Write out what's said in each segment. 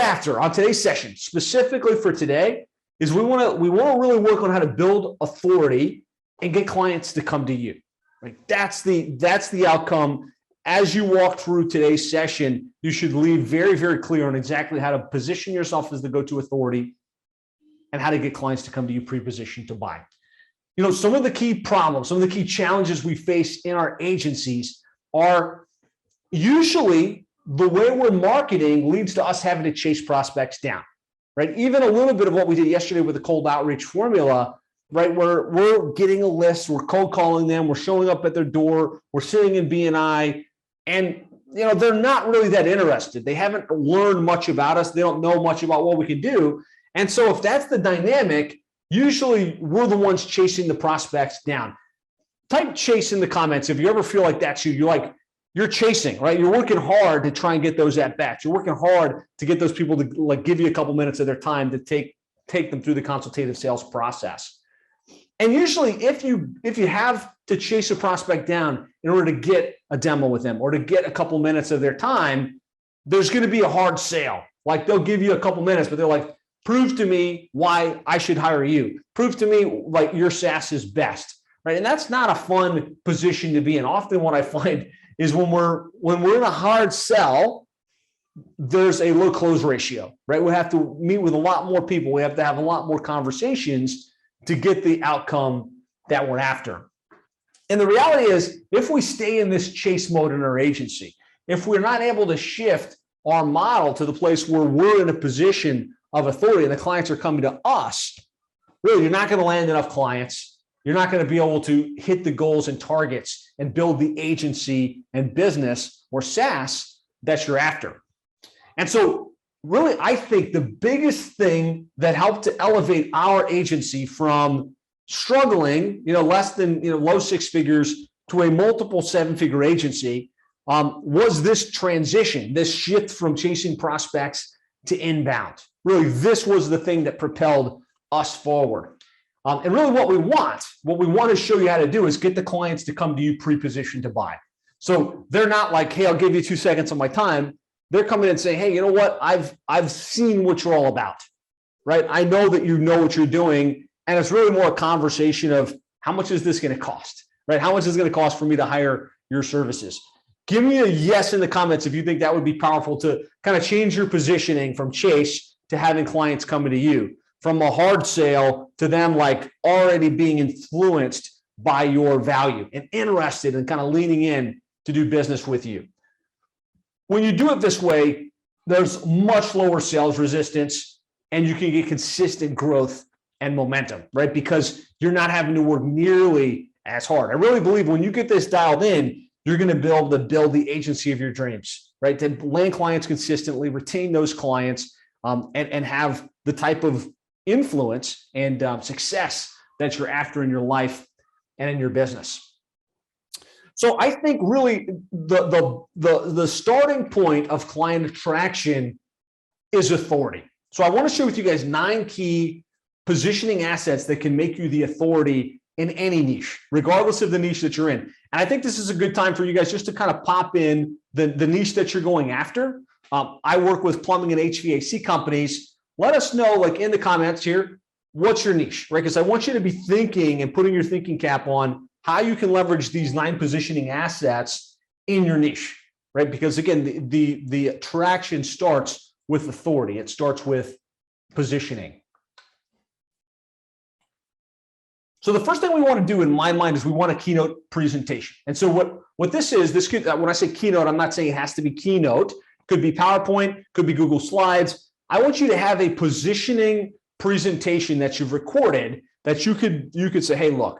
after on today's session, specifically for today, is we want to really work on how to build authority and get clients to come to you. Right? That's the outcome. As you walk through today's session, you should leave very, very clear on exactly how to position yourself as the go-to authority and how to get clients to come to you pre-positioned to buy. You know, some of the key problems, some of the key challenges we face in our agencies are usually the way we're marketing leads to us having to chase prospects down, right? Even a little bit of what we did yesterday with the cold outreach formula, right? We're getting a list, we're cold calling them, we're showing up at their door, we're sitting in BNI, and you know, they're not really that interested. They haven't learned much about us. They don't know much about what we can do. And so if that's the dynamic, usually we're the ones chasing the prospects down. Type chase in the comments if you ever feel like that's you. You're chasing, right? You're working hard to try and get those at bats. You're working hard to get those people to like give you a couple minutes of their time to take them through the consultative sales process. And usually if you have to chase a prospect down in order to get a demo with them or to get a couple minutes of their time, there's going to be a hard sale. Like they'll give you a couple minutes, but they're like, prove to me why I should hire you. Prove to me like your SaaS is best, right? And that's not a fun position to be in. Often what I find is when we're in a hard sell, there's a low close ratio, right? We have to meet with a lot more people. We have to have a lot more conversations to get the outcome that we're after. And the reality is, if we stay in this chase mode in our agency, if we're not able to shift our model to the place where we're in a position of authority and the clients are coming to us, really, you're not going to land enough clients. You're not going to be able to hit the goals and targets and build the agency and business or SaaS that you're after. And so really, I think the biggest thing that helped to elevate our agency from struggling, less than, low six figures to a multiple seven-figure agency was this transition, this shift from chasing prospects to inbound. Really, this was the thing that propelled us forward. And really what we want to show you how to do is get the clients to come to you pre-positioned to buy. So they're not like, hey, I'll give you 2 seconds of my time. They're coming in and saying, hey, you know what? I've seen what you're all about, right? I know that you know what you're doing. And it's really more a conversation of how much is this going to cost, right? How much is it going to cost for me to hire your services? Give me a yes in the comments if you think that would be powerful to kind of change your positioning from chase to having clients coming to you, from a hard sale to them like already being influenced by your value and interested and kind of leaning in to do business with you. When you do it this way, there's much lower sales resistance and you can get consistent growth and momentum, right? Because you're not having to work nearly as hard. I really believe when you get this dialed in, you're going to be able to build the agency of your dreams, right? To land clients consistently, retain those clients, and have the type of influence and success that you're after in your life and in your business. So I think really the starting point of client attraction is authority. So I want to share with you guys 9 key positioning assets that can make you the authority in any niche, regardless of the niche that you're in. And I think this is a good time for you guys just to kind of pop in the niche that you're going after. I work with plumbing and HVAC companies. Let us know, like in the comments here, what's your niche, right? Because I want you to be thinking and putting your thinking cap on how you can leverage these 9 positioning assets in your niche, right? Because again, the attraction starts with authority. It starts with positioning. So the first thing we want to do in my mind is we want a keynote presentation. And so what this is, when I say keynote, I'm not saying it has to be Keynote. It could be PowerPoint, could be Google Slides. I want you to have a positioning presentation that you've recorded that you could say, hey, look,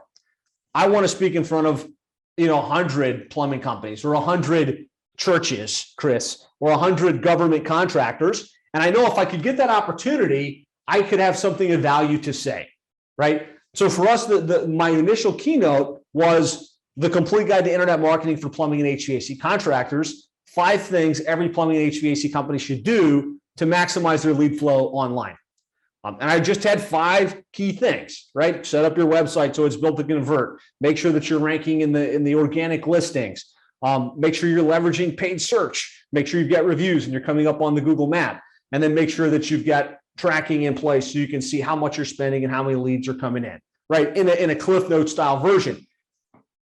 I want to speak in front of 100 plumbing companies or 100 churches, Chris, or 100 government contractors. And I know if I could get that opportunity, I could have something of value to say, right? So for us, my initial keynote was the complete guide to internet marketing for plumbing and HVAC contractors, 5 things every plumbing and HVAC company should do to maximize their lead flow online. And I just had 5 key things, right? Set up your website so it's built to convert. Make sure that you're ranking in the organic listings. Make sure you're leveraging paid search. Make sure you've got reviews and you're coming up on the Google map. and then make sure that you've got tracking in place so you can see how much you're spending and how many leads are coming in, right? In a Cliff Note style version.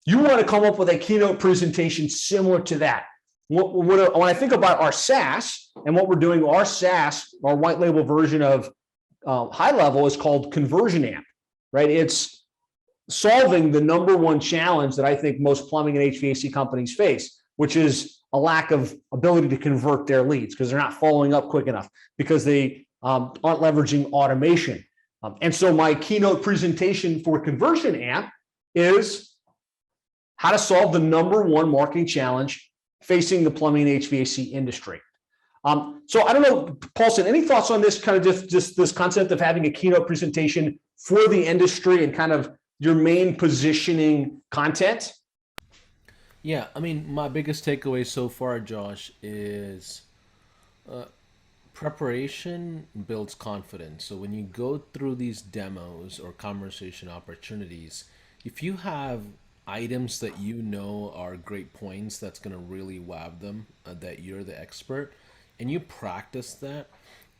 You want to come up with a keynote presentation similar to that. When I think about our SaaS and what we're doing, our SaaS, our white label version of high level is called Conversion Amp, right? It's solving the number one challenge that I think most plumbing and HVAC companies face, which is a lack of ability to convert their leads because they're not following up quick enough, because they aren't leveraging automation. And so my keynote presentation for Conversion Amp is how to solve the number one marketing challenge facing the plumbing and HVAC industry. So I don't know, Paulson, any thoughts on this kind of just this concept of having a keynote presentation for the industry and kind of your main positioning content? Yeah, I mean, my biggest takeaway so far, Josh, is preparation builds confidence. So when you go through these demos or conversation opportunities, if you have items that you know are great points that's going to really wow them, that you're the expert, and you practice that,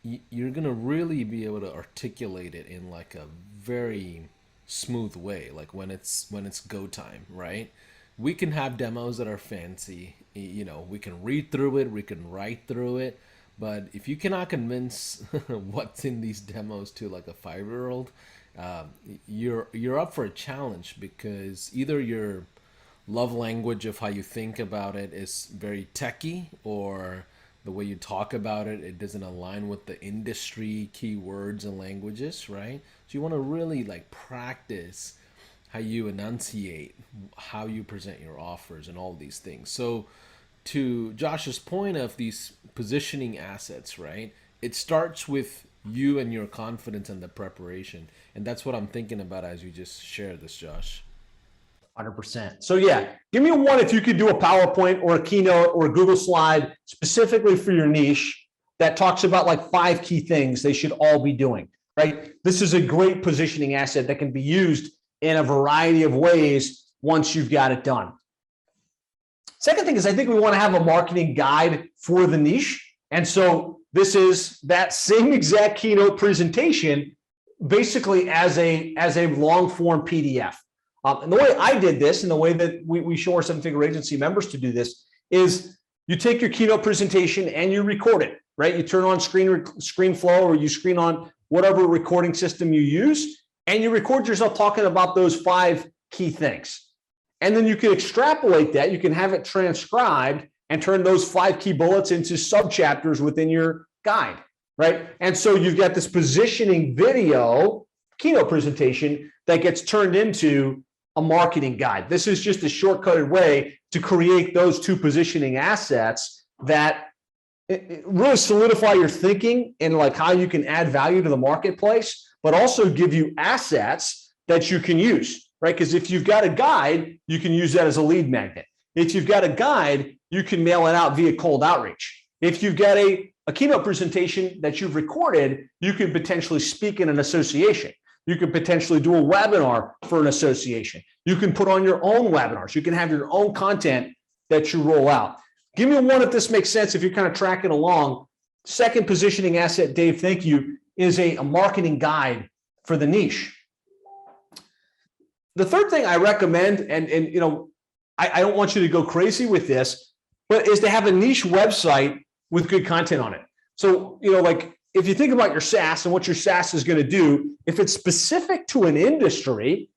you're going to really be able to articulate it in like a very smooth way, like when it's go time, right? We can have demos that are fancy, we can read through it, we can write through it, but if you cannot convince what's in these demos to like a 5-year-old, you're up for a challenge, because either your love language of how you think about it is very techy, or the way you talk about it doesn't align with the industry keywords and languages, right? So you want to really like practice how you enunciate, how you present your offers, and all these things. So to Josh's point of these positioning assets, right? It starts with you and your confidence and the preparation. And that's what I'm thinking about as you just shared this, Josh. 100%. So yeah, give me one if you could do a PowerPoint or a keynote or a Google slide specifically for your niche that talks about like 5 key things they should all be doing, right? This is a great positioning asset that can be used in a variety of ways once you've got it done. Second thing is, I think we want to have a marketing guide for the niche. And so this is that same exact keynote presentation, basically as a long form PDF. And the way I did this, and the way that we show our 7-figure agency members to do this, is you take your keynote presentation and you record it, right? You turn on ScreenFlow, or you screen on whatever recording system you use, and you record yourself talking about those 5 key things. And then you can extrapolate that. You can have it transcribed and turn those 5 key bullets into subchapters within your guide, right? And so you've got this positioning video keynote presentation that gets turned into a marketing guide. This is just a shortcutted way to create those 2 positioning assets that really solidify your thinking and like how you can add value to the marketplace, but also give you assets that you can use, right? Because if you've got a guide, you can use that as a lead magnet. If you've got a guide, you can mail it out via cold outreach. If you've got a keynote presentation that you've recorded, you can potentially speak in an association. You can potentially do a webinar for an association. You can put on your own webinars. You can have your own content that you roll out. Give me one if this makes sense, if you're kind of tracking along. Second positioning asset, Dave, thank you, is a marketing guide for the niche. The third thing I recommend, and I don't want you to go crazy with this, but is to have a niche website with good content on it. So, like if you think about your SaaS and what your SaaS is going to do, if it's specific to an industry,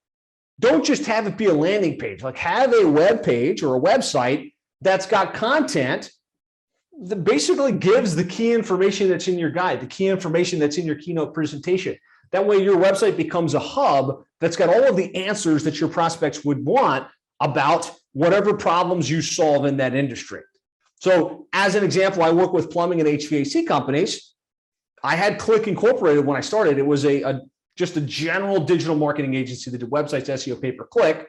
don't just have it be a landing page. Like have a web page or a website that's got content that basically gives the key information that's in your guide, the key information that's in your keynote presentation. That way your website becomes a hub that's got all of the answers that your prospects would want about whatever problems you solve in that industry. So as an example, I work with plumbing and HVAC companies. I had Click Incorporated when I started. It was just a general digital marketing agency that did websites, SEO, pay-per-click.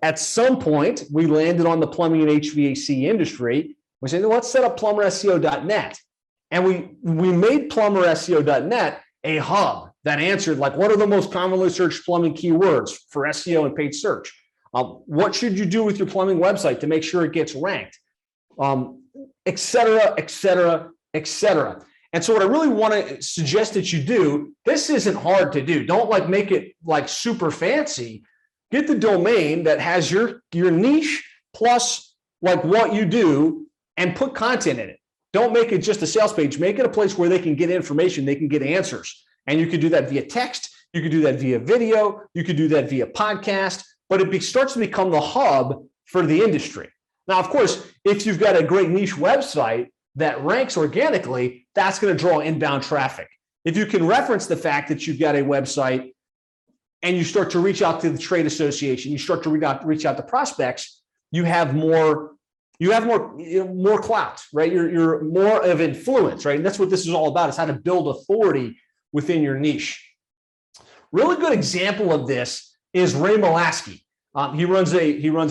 At some point, we landed on the plumbing and HVAC industry. We said, let's set up plumberseo.net. And we made plumberseo.net a hub that answered, like, what are the most commonly searched plumbing keywords for SEO and paid search? What should you do with your plumbing website to make sure it gets ranked? Et cetera, et cetera, et cetera. And so what I really want to suggest that you do, this isn't hard to do. Don't like make it like super fancy. Get the domain that has your niche plus like what you do and put content in it. Don't make it just a sales page. Make it a place where they can get information, they can get answers. And you can do that via text. You can do that via video. You could do that via podcast, but it starts to become the hub for the industry. Now, of course, if you've got a great niche website that ranks organically, that's going to draw inbound traffic. If you can reference the fact that you've got a website and you start to reach out to the trade association, you start to reach out to prospects, you have more clout, right? You're more of influence, right? And that's what this is all about, is how to build authority within your niche. Really good example of this is Ray Molaski. He runs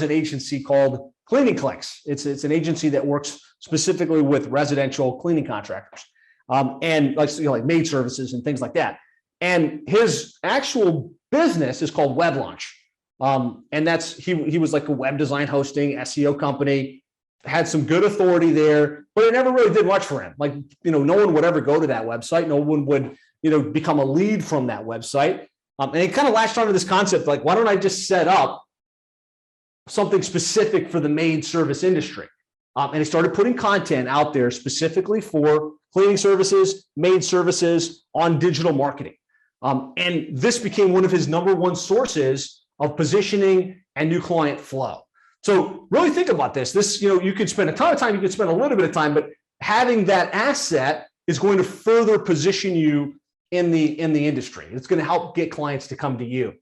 an agency called Cleaning Clicks. It's an agency that works specifically with residential cleaning contractors, and like maid services and things like that. And his actual business is called Web Launch, and he was like a web design hosting SEO company, had some good authority there, but it never really did much for him. Like, no one would ever go to that website. No one would become a lead from that website. And he kind of latched onto this concept, like, why don't I just set up something specific for the maid service industry? And he started putting content out there specifically for cleaning services, maid services on digital marketing. And this became one of his number one sources of positioning and new client flow. So really think about this. You could spend a ton of time, you could spend a little bit of time, but having that asset is going to further position you in the industry. It's going to help get clients to come to you.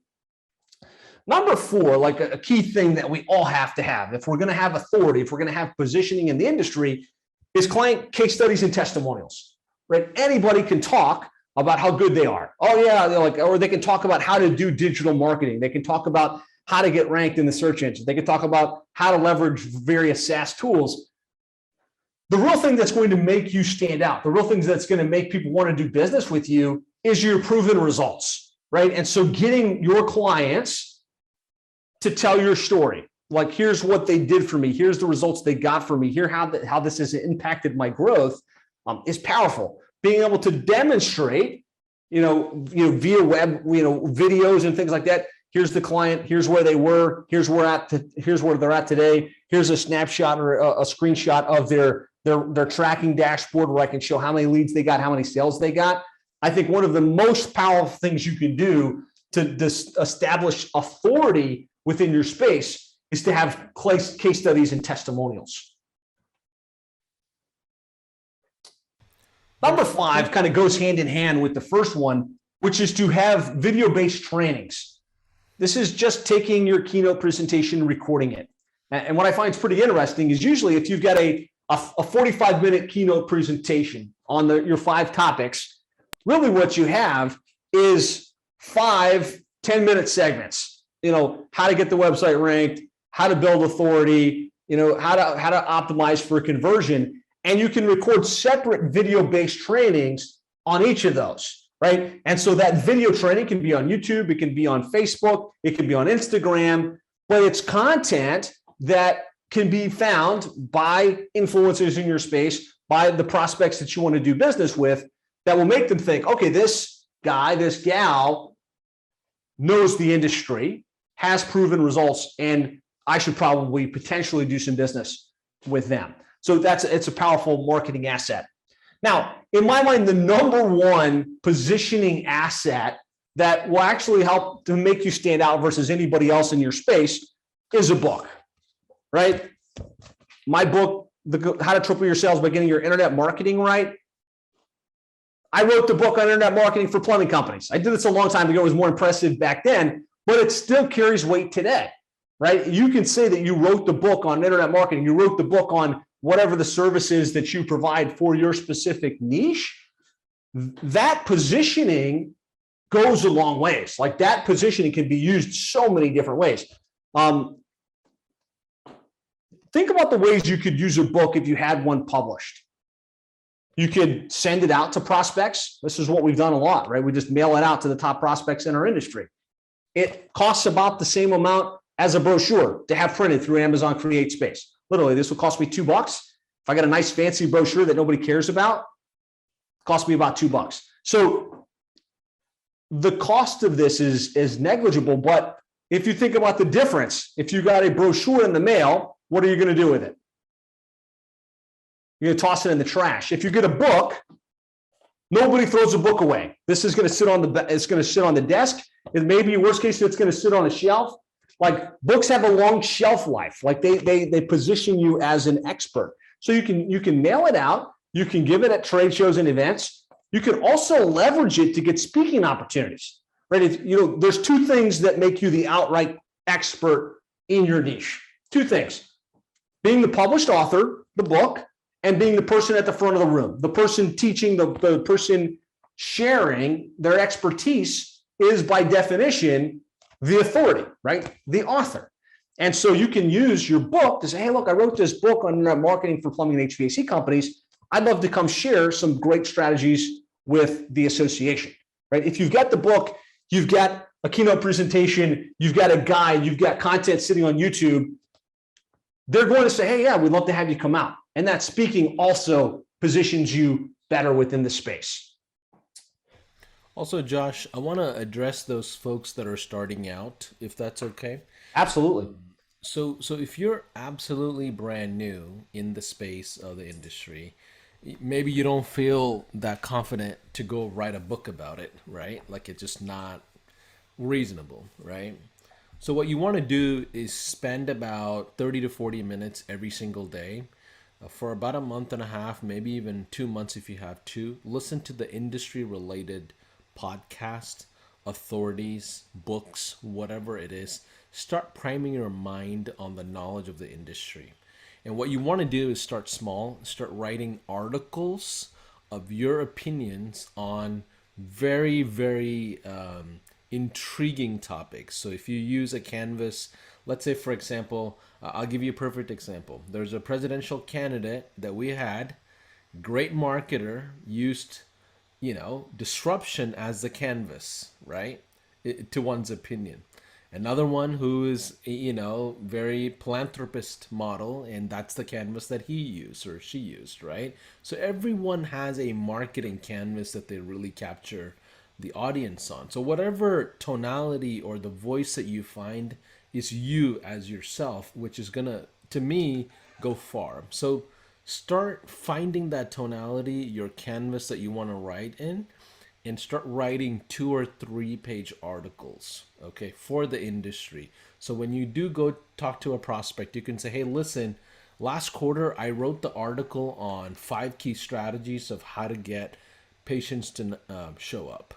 Number 4, like a key thing that we all have to have, if we're going to have authority, if we're going to have positioning in the industry, is client case studies and testimonials, right? Anybody can talk about how good they are. Oh yeah, or they can talk about how to do digital marketing. They can talk about how to get ranked in the search engine. They can talk about how to leverage various SaaS tools. The real thing that's going to make you stand out, the real thing that's going to make people want to do business with you is your proven results, right? And so getting your clients to tell your story, like, here's what they did for me, here's the results they got for me, here how this has impacted my growth, is powerful. Being able to demonstrate, via web, videos and things like that. Here's the client, here's where they were, here's where they're at today. Here's a snapshot or a screenshot of their tracking dashboard where I can show how many leads they got, how many sales they got. I think one of the most powerful things you can do to establish authority within your space is to have case studies and testimonials. Number 5 kind of goes hand in hand with the first one, which is to have video-based trainings. This is just taking your keynote presentation, recording it. And what I find is pretty interesting is usually if you've got a 45-minute keynote presentation on your 5 topics, really what you have is 5 10-minute segments. How to get the website ranked, how to build authority, how to optimize for conversion. And you can record separate video-based trainings on each of those. Right. And so that video training can be on YouTube, it can be on Facebook, it can be on Instagram, but it's content that can be found by influencers in your space, by the prospects that you want to do business with, that will make them think, okay, this guy, this gal knows the industry, has proven results, and I should probably potentially do some business with them. So it's a powerful marketing asset. Now, in my mind, the number one positioning asset that will actually help to make you stand out versus anybody else in your space is a book, right? My book, How to Triple Your Sales by Getting Your Internet Marketing Right. I wrote the book on internet marketing for plumbing companies. I did this a long time ago. It was more impressive back then, but it still carries weight today, right? You can say that you wrote the book on internet marketing. You wrote the book on whatever the services that you provide for your specific niche. That positioning goes a long ways. Like, that positioning can be used so many different ways. Think about the ways you could use a book if you had one published. You could send it out to prospects. This is what we've done a lot, right? We just mail it out to the top prospects in our industry. It costs about the same amount as a brochure to have printed through Amazon Create Space. Literally, this will cost me $2. If I got a nice fancy brochure that nobody cares about, Cost me about $2. So the cost of this is negligible, but if you think about the difference, if you got a brochure in the mail, what are you going to do with it? You're going to toss it in the trash. If you get a book, nobody throws a book away. This is going to sit on the desk. And maybe worst case, it's going to sit on a shelf. Like books have a long shelf life. Like they position you as an expert. So you can mail it out. You can give it at trade shows and events. You can also leverage it to get speaking opportunities, right? There's two things that make you the outright expert in your niche. Two things: being the published author, the book, and being the person at the front of the room. The person teaching, the person sharing their expertise is by definition the authority, right? The author. And so you can use your book to say, hey, look, I wrote this book on marketing for plumbing and HVAC companies. I'd love to come share some great strategies with the association, right? If you've got the book, you've got a keynote presentation, you've got a guide, you've got content sitting on YouTube, they're going to say, hey, yeah, we'd love to have you come out. And that speaking also positions you better within the space. Also, Josh, I want to address those folks that are starting out, if that's okay. Absolutely. So if you're absolutely brand new in the space of the industry, maybe you don't feel that confident to go write a book about it, right? Like it's just not reasonable, right? So what you want to do is spend about 30 to 40 minutes every single day for about a month and a half, maybe even 2 months if you have to. Listen to the industry related podcasts, authorities, books, whatever it is. Start priming your mind on the knowledge of the industry. And what you want to do is start small, start writing articles of your opinions on very, very intriguing topics. So if you use a canvas, let's say, for example, I'll give you a perfect example. There's a presidential candidate that we had, great marketer, used, disruption as the canvas, right? To one's opinion. Another one who is, very philanthropist model, and that's the canvas that he used or she used, right? So everyone has a marketing canvas that they really capture the audience on. So whatever tonality or the voice that you find is you as yourself, which is gonna, to me, go far. So start finding that tonality, your canvas that you want to write in, and start writing 2 or 3 page articles, okay, for the industry. So when you do go talk to a prospect, you can say, hey, listen, last quarter I wrote the article on 5 key strategies of how to get patients to show up,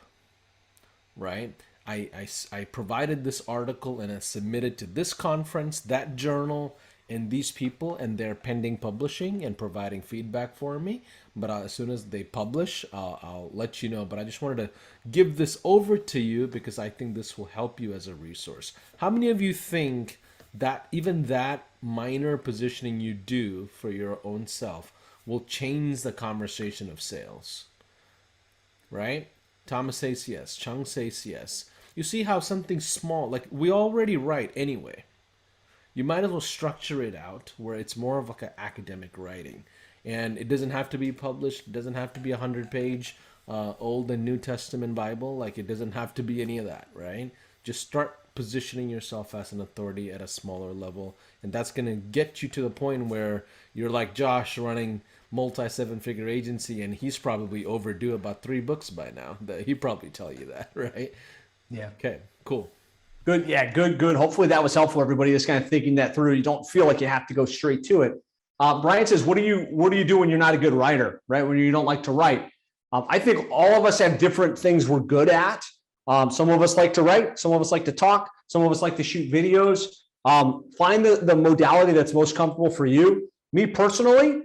right? I provided this article and I submitted to this conference, that journal, and these people, and they're pending publishing and providing feedback for me. But as soon as they publish, I'll let you know. But I just wanted to give this over to you because I think this will help you as a resource. How many of you think that even that minor positioning you do for your own self will change the conversation of sales? Right? Thomas says yes. Chung says yes. You see how something small, like we already write anyway. You might as well structure it out where it's more of like an academic writing. And it doesn't have to be published. It doesn't have to be 100-page Old and New Testament Bible. Like it doesn't have to be any of that, right? Just start positioning yourself as an authority at a smaller level. And that's going to get you to the point where you're like Josh running multi-7-figure agency, and he's probably overdue about 3 books by now. He'd probably tell you that, right? Yeah. Okay, cool. Good. Yeah, good. Hopefully that was helpful, everybody. Just kind of thinking that through. You don't feel like you have to go straight to it. Brian says, what do you do when you're not a good writer, right? When you don't like to write? I think all of us have different things we're good at. Some of us like to write. Some of us like to talk. Some of us like to shoot videos. Find the modality that's most comfortable for you. Me personally,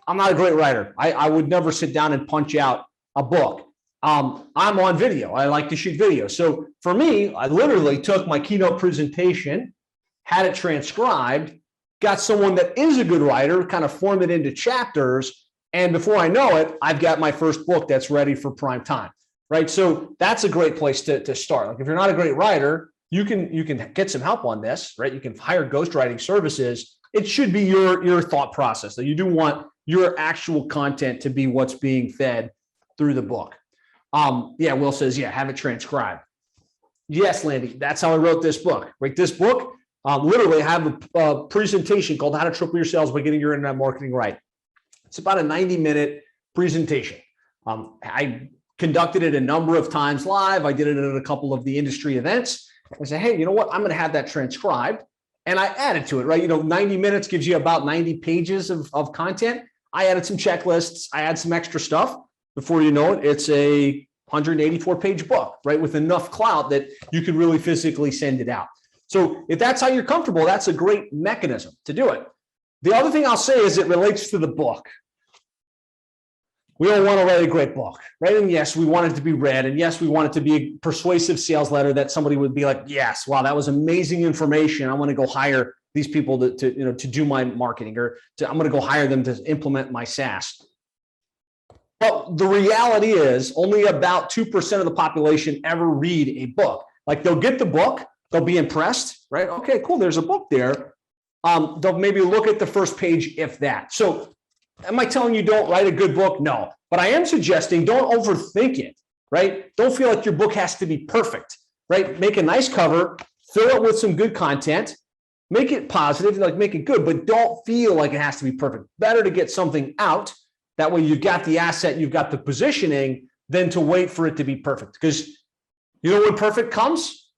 I'm not a great writer. I would never sit down and punch out a book. I'm on video. I like to shoot video. So for me, I literally took my keynote presentation, had it transcribed, got someone that is a good writer, kind of form it into chapters. And before I know it, I've got my first book that's ready for prime time, right? So that's a great place to start. Like if you're not a great writer, you can get some help on this, right? You can hire ghostwriting services. It should be your thought process that you do want your actual content to be what's being fed through the book. Yeah, Will says, yeah, have it transcribed. Yes, Landy, that's how I wrote this book. Right, this book, literally, I have a presentation called How to Triple Your Sales by Getting Your Internet Marketing Right. It's about a 90-minute presentation. I conducted it a number of times live. I did it at a couple of the industry events. I said, hey, you know what? I'm going to have that transcribed. And I added to it, right? 90 minutes gives you about 90 pages of content. I added some checklists. I add some extra stuff. Before you know it, it's a 184-page book, right? With enough clout that you can really physically send it out. So if that's how you're comfortable, that's a great mechanism to do it. The other thing I'll say is it relates to the book. We all want to write a great book, right? And yes, we want it to be read. And yes, we want it to be a persuasive sales letter that somebody would be like, yes, wow, that was amazing information. I want to go hire these people to do my marketing, or I'm going to go hire them to implement my SaaS. But the reality is only about 2% of the population ever read a book. Like, they'll get the book, they'll be impressed, right? Okay, cool, there's a book there. They'll maybe look at the first page, if that. So am I telling you don't write a good book? No. But I am suggesting don't overthink it, right? Don't feel like your book has to be perfect, right? Make a nice cover, fill it with some good content, make it positive, like make it good, but don't feel like it has to be perfect. Better to get something out. That way you've got the asset, you've got the positioning, than to wait for it to be perfect. Because you know when perfect comes?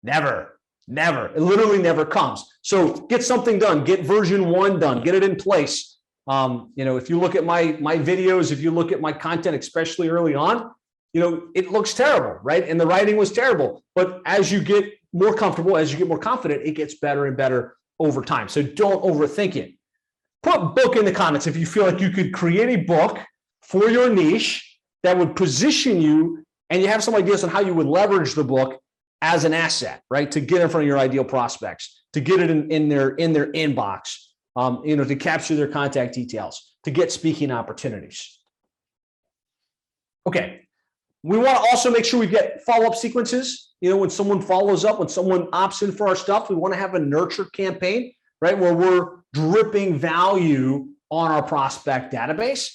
Never. It literally never comes. So get something done. Get version 1 done. Get it in place. If you look at my videos, if you look at my content, especially early on, it looks terrible, right? And the writing was terrible. But as you get more comfortable, as you get more confident, it gets better and better over time. So don't overthink it. Put book in the comments if you feel like you could create a book for your niche that would position you, and you have some ideas on how you would leverage the book as an asset, right? To get in front of your ideal prospects, to get it in their inbox, to capture their contact details, to get speaking opportunities. Okay. We want to also make sure we get follow-up sequences. When someone follows up, when someone opts in for our stuff, we want to have a nurture campaign, right? Where we're dripping value on our prospect database.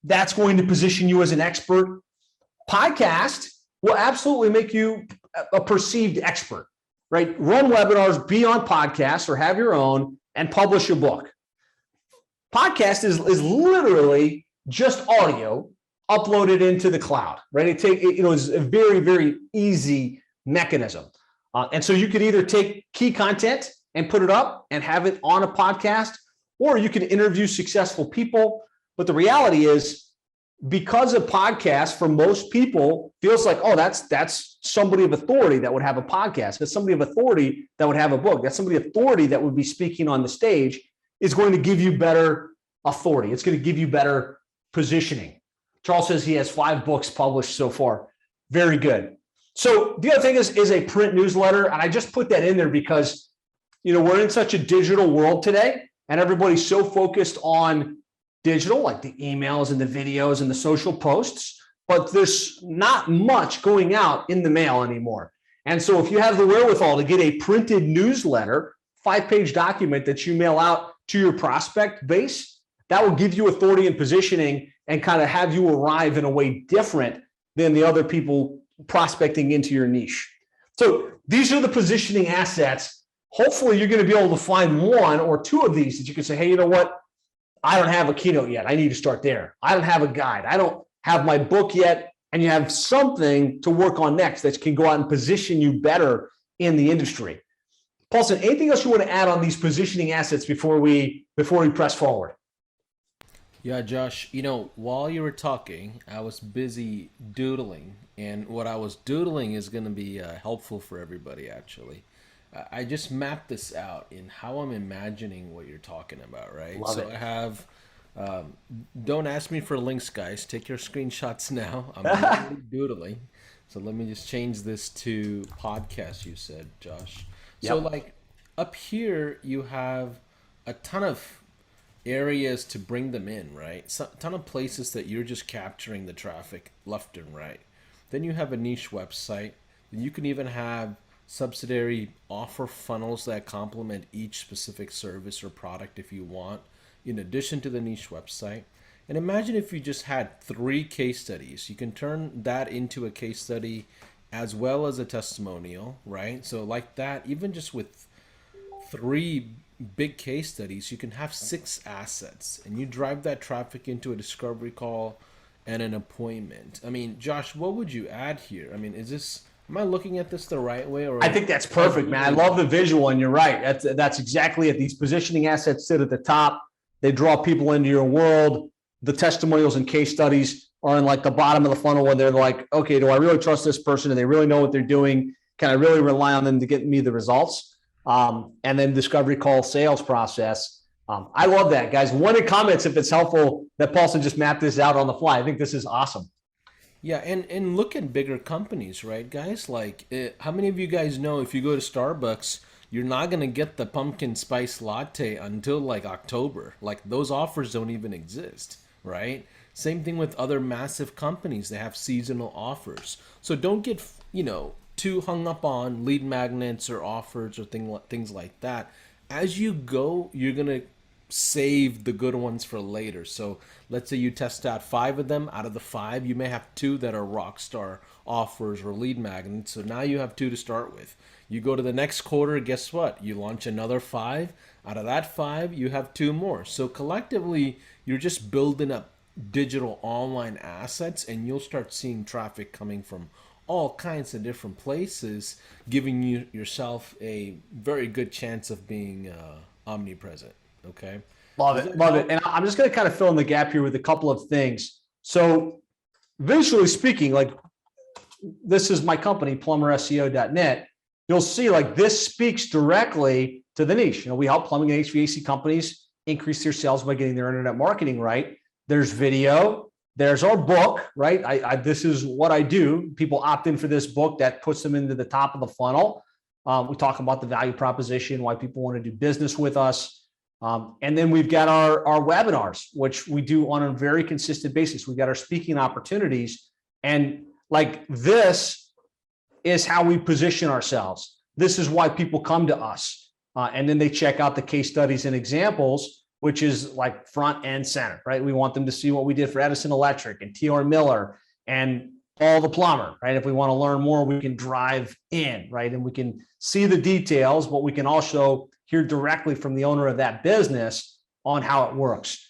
That's going to position you as an expert. Podcast will absolutely make you a perceived expert, right? Run webinars, be on podcasts, or have your own, and publish a book. Podcast is literally just audio uploaded into the cloud, right? It's a very, very easy mechanism. And so you could either take key content and put it up and have it on a podcast, or you can interview successful people. But the reality is, because a podcast for most people feels like, oh, that's somebody of authority that would have a podcast. That's somebody of authority that would have a book. That's somebody of authority that would be speaking on the stage, is going to give you better authority. It's going to give you better positioning. Charles says he has 5 books published so far. Very good. So the other thing is a print newsletter. And I just put that in there because, we're in such a digital world today, and everybody's so focused on digital, like the emails and the videos and the social posts, but there's not much going out in the mail anymore. And so if you have the wherewithal to get a printed newsletter, 5-page document that you mail out to your prospect base, that will give you authority and positioning and kind of have you arrive in a way different than the other people prospecting into your niche. So these are the positioning assets. Hopefully you're going to be able to find 1 or 2 of these that you can say, hey, you know what? I don't have a keynote yet. I need to start there. I don't have a guide. I don't have my book yet. And you have something to work on next that can go out and position you better in the industry. Paulson, anything else you want to add on these positioning assets before we press forward? Yeah, Josh, while you were talking, I was busy doodling. And what I was doodling is going to be helpful for everybody, actually. I just mapped this out in how I'm imagining what you're talking about, right? Love it. I have, don't ask me for links, guys. Take your screenshots now. I'm literally doodling. So let me just change this to podcast, you said, Josh. Yep. So up here, you have a ton of areas to bring them in, right? So, a ton of places that you're just capturing the traffic left and right. Then you have a niche website. Then you can even have subsidiary offer funnels that complement each specific service or product if you want, in addition to the niche website. And imagine if you just had 3 case studies. You can turn that into a case study as well as a testimonial, right? So, like that, even just with 3 big case studies, you can have 6 assets and you drive that traffic into a discovery call and an appointment. I mean, Josh, what would you add here? I mean, am I looking at this the right way? Or I think that's perfect, man. I love the visual, and you're right. That's exactly it. These positioning assets sit at the top. They draw people into your world. The testimonials and case studies are in like the bottom of the funnel where they're like, okay, do I really trust this person? Do they really know what they're doing? Can I really rely on them to get me the results? And then discovery call sales process. I love that, guys. One in comments if it's helpful that Paulson just mapped this out on the fly. I think this is awesome. Yeah, and look at bigger companies, right, guys? Like, how many of you guys know if you go to Starbucks, you're not gonna get the pumpkin spice latte until like October? Like, those offers don't even exist, right? Same thing with other massive companies. They have seasonal offers. So don't get, too hung up on lead magnets or offers or things like that. As you go, you're gonna save the good ones for later. So let's say you test out 5 of them. Out of the 5, you may have 2 that are rock star offers or lead magnets. So now you have 2 to start with. You go to the next quarter, guess what? You launch another 5. Out of that 5, you have 2 more. So collectively, you're just building up digital online assets, and you'll start seeing traffic coming from all kinds of different places, giving yourself a very good chance of being omnipresent. Okay. Love it. Love it. And I'm just going to kind of fill in the gap here with a couple of things. So visually speaking, like this is my company, plumberseo.net. You'll see like this speaks directly to the niche. We help plumbing and HVAC companies increase their sales by getting their internet marketing right. There's video. There's our book, right? This is what I do. People opt in for this book that puts them into the top of the funnel. We talk about the value proposition, why people want to do business with us. And then we've got our webinars, which we do on a very consistent basis. We've got our speaking opportunities. And like this is how we position ourselves. This is why people come to us. And then they check out the case studies and examples, which is like front and center, right? We want them to see what we did for Edison Electric and T.R. Miller and Paul the plumber, right? If we want to learn more, we can drive in, right? And we can see the details, but we can also hear directly from the owner of that business on how it works.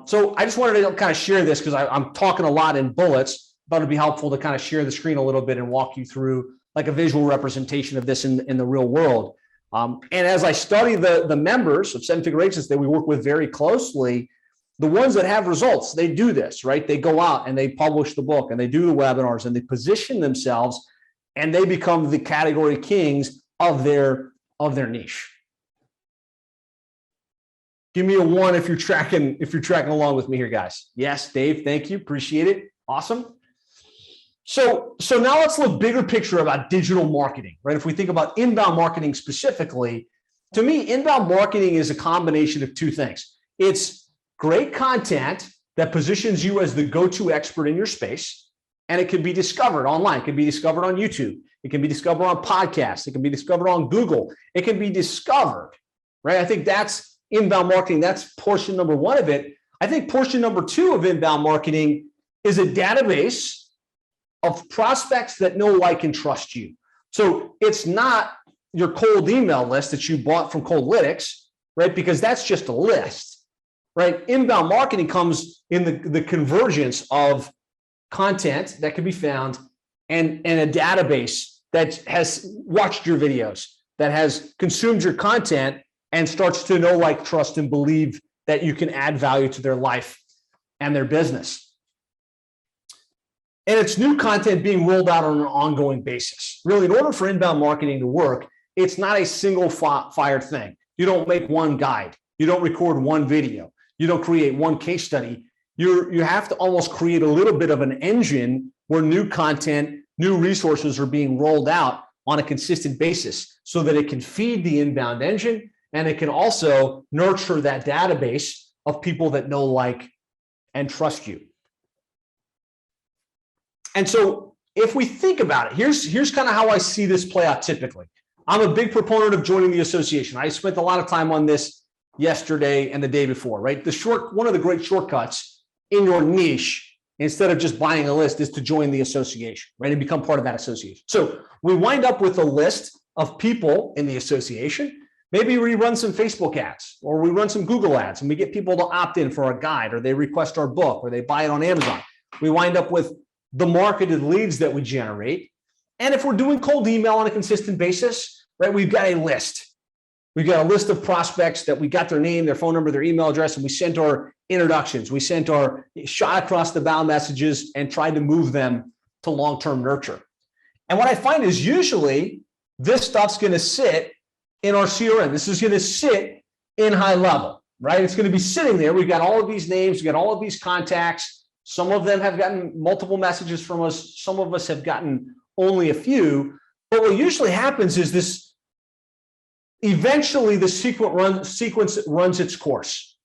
So I just wanted to kind of share this because I'm talking a lot in bullets, but it'd be helpful to kind of share the screen a little bit and walk you through like a visual representation of this in the real world. And as I study the members of 7-figure agents that we work with very closely, the ones that have results, they do this, right? They go out and they publish the book and they do the webinars and they position themselves and they become the category kings of their niche. Give me a 1 if you're tracking along with me here, guys. Yes, Dave, thank you. Appreciate it. Awesome. So now let's look bigger picture about digital marketing, right? If we think about inbound marketing specifically, to me, inbound marketing is a combination of 2 things. It's great content that positions you as the go-to expert in your space, and it can be discovered online. It can be discovered on YouTube. It can be discovered on podcasts. It can be discovered on Google. It can be discovered, right? I think that's inbound marketing. That's portion number 1 of it. I think portion number 2 of inbound marketing is a database of prospects that know, like, and trust you. So it's not your cold email list that you bought from Coldlytics, right? Because that's just a list, right? Inbound marketing comes in the convergence of content that can be found and a database that has watched your videos, that has consumed your content and starts to know, like, trust, and believe that you can add value to their life and their business. And it's new content being rolled out on an ongoing basis. Really, in order for inbound marketing to work, it's not a single fire thing. You don't make one guide. You don't record one video. You don't create one case study. You have to almost create a little bit of an engine where new content, new resources are being rolled out on a consistent basis so that it can feed the inbound engine and it can also nurture that database of people that know, like, and trust you. And so if we think about it, here's kind of how I see this play out typically. I'm a big proponent of joining the association. I spent a lot of time on this yesterday and the day before, right? One of the great shortcuts in your niche, instead of just buying a list, is to join the association, right? And become part of that association. So we wind up with a list of people in the association. Maybe we run some Facebook ads or we run some Google ads and we get people to opt in for a guide, or they request our book, or they buy it on Amazon. We wind up with the marketed leads that we generate. And if we're doing cold email on a consistent basis, right, we've got a list. We've got a list of prospects that we got their name, their phone number, their email address, and we sent our introductions. We sent our shot across the bow messages and tried to move them to long-term nurture. And what I find is usually this stuff's going to sit in our CRM. This is going to sit in high level, right? It's going to be sitting there. We've got all of these names, we've got all of these contacts. Some of them have gotten multiple messages from us. Some of us have gotten only a few. But what usually happens is this, eventually the sequence runs its course,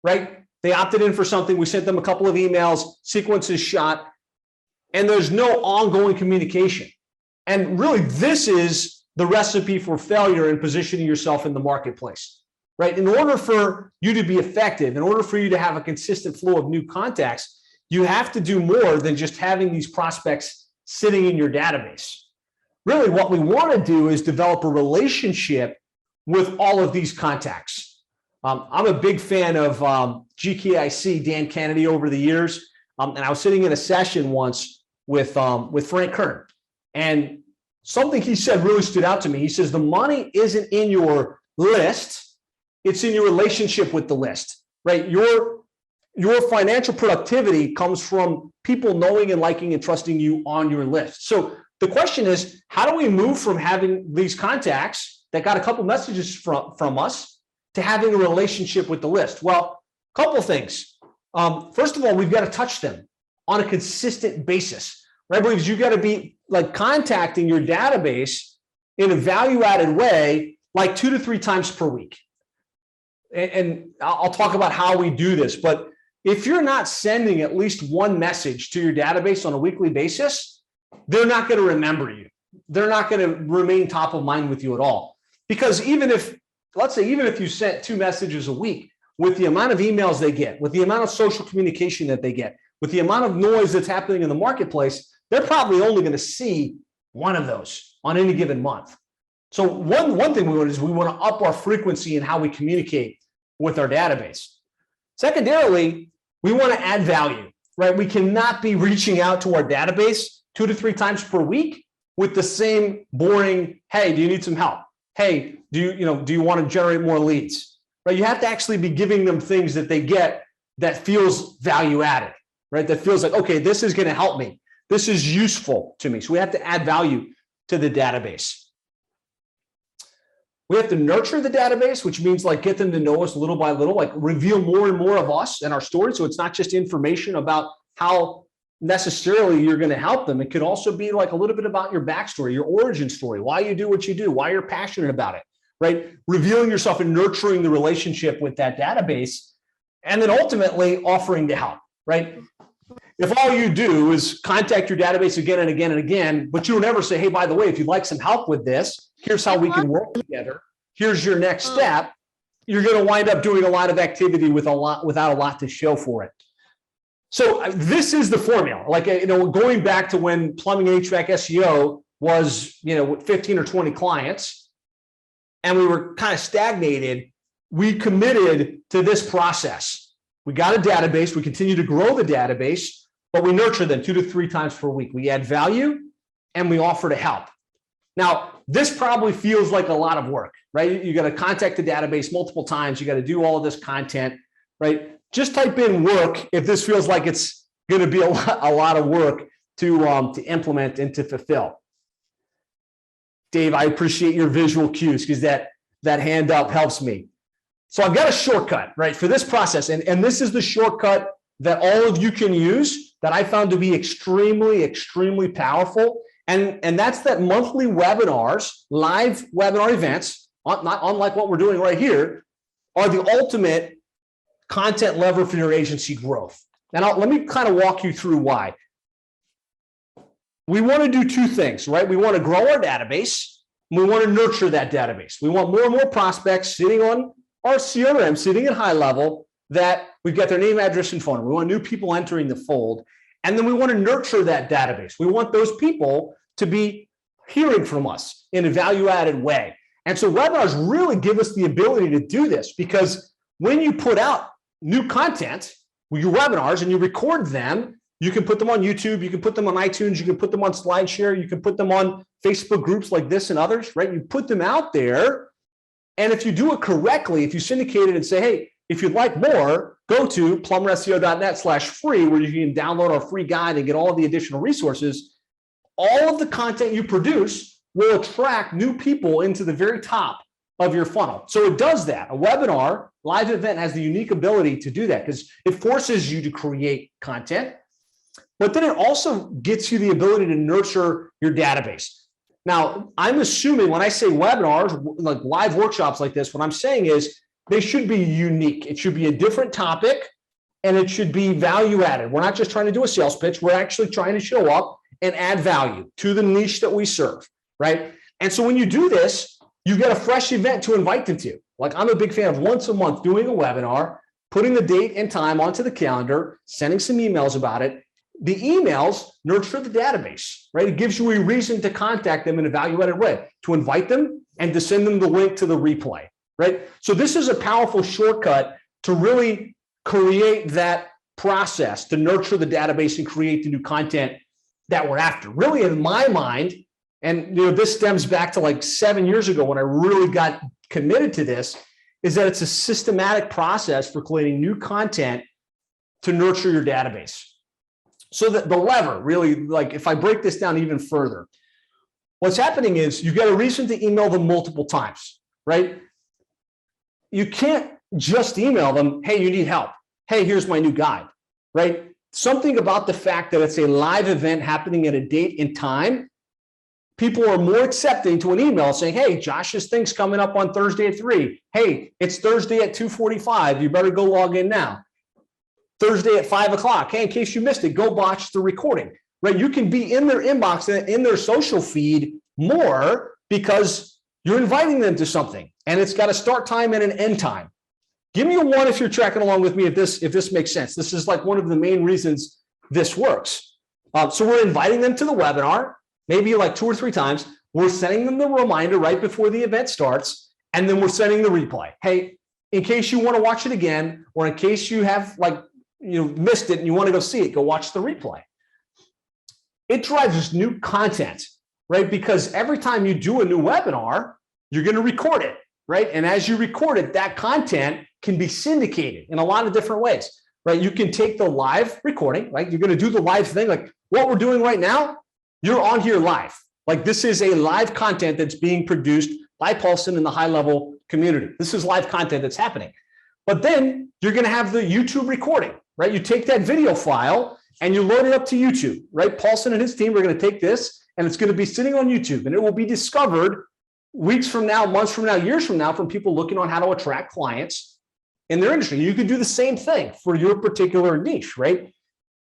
right? They opted in for something. We sent them a couple of emails, sequence is shot, and there's no ongoing communication. And really, this is the recipe for failure in positioning yourself in the marketplace, right? In order for you to be effective, in order for you to have a consistent flow of new contacts, you have to do more than just having these prospects sitting in your database. Really, what we want to do is develop a relationship with all of these contacts. I'm a big fan of GKIC, Dan Kennedy, over the years. And I was sitting in a session once with Frank Kern. And something he said really stood out to me. He says, the money isn't in your list, it's in your relationship with the list, right? Your financial productivity comes from people knowing and liking and trusting you on your list. So the question is, how do we move from having these contacts that got a couple messages from us to having a relationship with the list? Well, a couple things. First of all, we've got to touch them on a consistent basis, right? Because you've got to be like contacting your database in a value-added way, like 2 to 3 times per week. And I'll talk about how we do this, but if you're not sending at least one message to your database on a weekly basis, they're not going to remember you. They're not going to remain top of mind with you at all. Because even if you sent 2 messages a week, with the amount of emails they get, with the amount of social communication that they get, with the amount of noise that's happening in the marketplace, they're probably only going to see one of those on any given month. So one thing we want to up our frequency in how we communicate with our database. Secondarily, we want to add value, right? We cannot be reaching out to our database 2 to 3 times per week with the same boring, hey, do you need some help? Hey, do you want to generate more leads? Right? You have to actually be giving them things that they get that feels value added, right? That feels like, okay, this is going to help me. This is useful to me. So we have to add value to the database. We have to nurture the database, which means like get them to know us little by little, like reveal more and more of us and our story. So it's not just information about how necessarily you're going to help them. It could also be like a little bit about your backstory, your origin story, why you do what you do, why you're passionate about it, right? Revealing yourself and nurturing the relationship with that database, and then ultimately offering to help, right? If all you do is contact your database again and again and again, but you don't ever say, hey, by the way, if you'd like some help with this, here's how we can work together. Here's your next step. You're going to wind up doing a lot of activity without a lot to show for it. So this is the formula. Like, going back to when plumbing HVAC SEO was, 15 or 20 clients, and we were kind of stagnated, we committed to this process. We got a database. We continue to grow the database, but we nurture them 2 to 3 times per week. We add value and we offer to help. Now, this probably feels like a lot of work, right? You got to contact the database multiple times. You got to do all of this content, right? Just type in work if this feels like it's going to be a lot of work to implement and to fulfill. Dave, I appreciate your visual cues because that hand up helps me. So I've got a shortcut, right, for this process. And this is the shortcut that all of you can use that I found to be extremely, extremely powerful. And that's that monthly webinars, live webinar events, not unlike what we're doing right here, are the ultimate content lever for your agency growth. Now, let me kind of walk you through why. We want to do 2 things, right? We want to grow our database, and we want to nurture that database. We want more and more prospects sitting on our CRM, sitting at high level, that we've got their name, address, and phone number. We want new people entering the fold. And then we want to nurture that database. We want those people to be hearing from us in a value-added way. And so webinars really give us the ability to do this, because when you put out new content with your webinars and you record them, you can put them on YouTube, you can put them on iTunes, you can put them on SlideShare, you can put them on Facebook groups like this and others, right? You put them out there. And if you do it correctly, if you syndicate it and say, hey, if you'd like more, go to plumberseo.net/free, where you can download our free guide and get all of the additional resources. All of the content you produce will attract new people into the very top of your funnel. So it does that. A webinar, live event has the unique ability to do that because it forces you to create content, but then it also gets you the ability to nurture your database. Now, I'm assuming when I say webinars, like live workshops like this, what I'm saying is they should be unique. It should be a different topic and it should be value added. We're not just trying to do a sales pitch. We're actually trying to show up and add value to the niche that we serve, right? And so when you do this, you get a fresh event to invite them to. Like, I'm a big fan of once a month doing a webinar, putting the date and time onto the calendar, sending some emails about it. The emails nurture the database, right? It gives you a reason to contact them in a value-added way, to invite them and to send them the link to the replay, right? So this is a powerful shortcut to really create that process, to nurture the database and create the new content that we're after. Really, in my mind, and this stems back to like 7 years ago when I really got committed to this, is that it's a systematic process for creating new content to nurture your database. So that the lever, really, like if I break this down even further, what's happening is you've got a reason to email them multiple times, right? You can't just email them, hey, you need help. Hey, here's my new guide, right? Something about the fact that it's a live event happening at a date and time, people are more accepting to an email saying, hey, Josh's thing's coming up on Thursday at 3. Hey, it's Thursday at 2:45. You better go log in now. Thursday at 5 o'clock. Hey, in case you missed it, go watch the recording, right? You can be in their inbox and in their social feed more because you're inviting them to something and it's got a start time and an end time. Give me a 1 if you're tracking along with me, if this makes sense. This is like one of the main reasons this works. So we're inviting them to the webinar, maybe like 2 or 3 times. We're sending them the reminder right before the event starts, and then we're sending the replay. Hey, in case you want to watch it again, or in case you have missed it and you want to go see it, go watch the replay. It drives us new content, right? Because every time you do a new webinar, you're going to record it, right? And as you record it, that content can be syndicated in a lot of different ways, right? You can take the live recording, right? You're going to do the live thing. Like what we're doing right now, you're on here live. Like this is a live content that's being produced by Paulson in the high level community. This is live content that's happening. But then you're going to have the YouTube recording, right? You take that video file and you load it up to YouTube, right? Paulson and his team are going to take this and it's going to be sitting on YouTube and it will be discovered weeks from now, months from now, years from now from people looking on how to attract clients in their industry. You can do the same thing for your particular niche, right?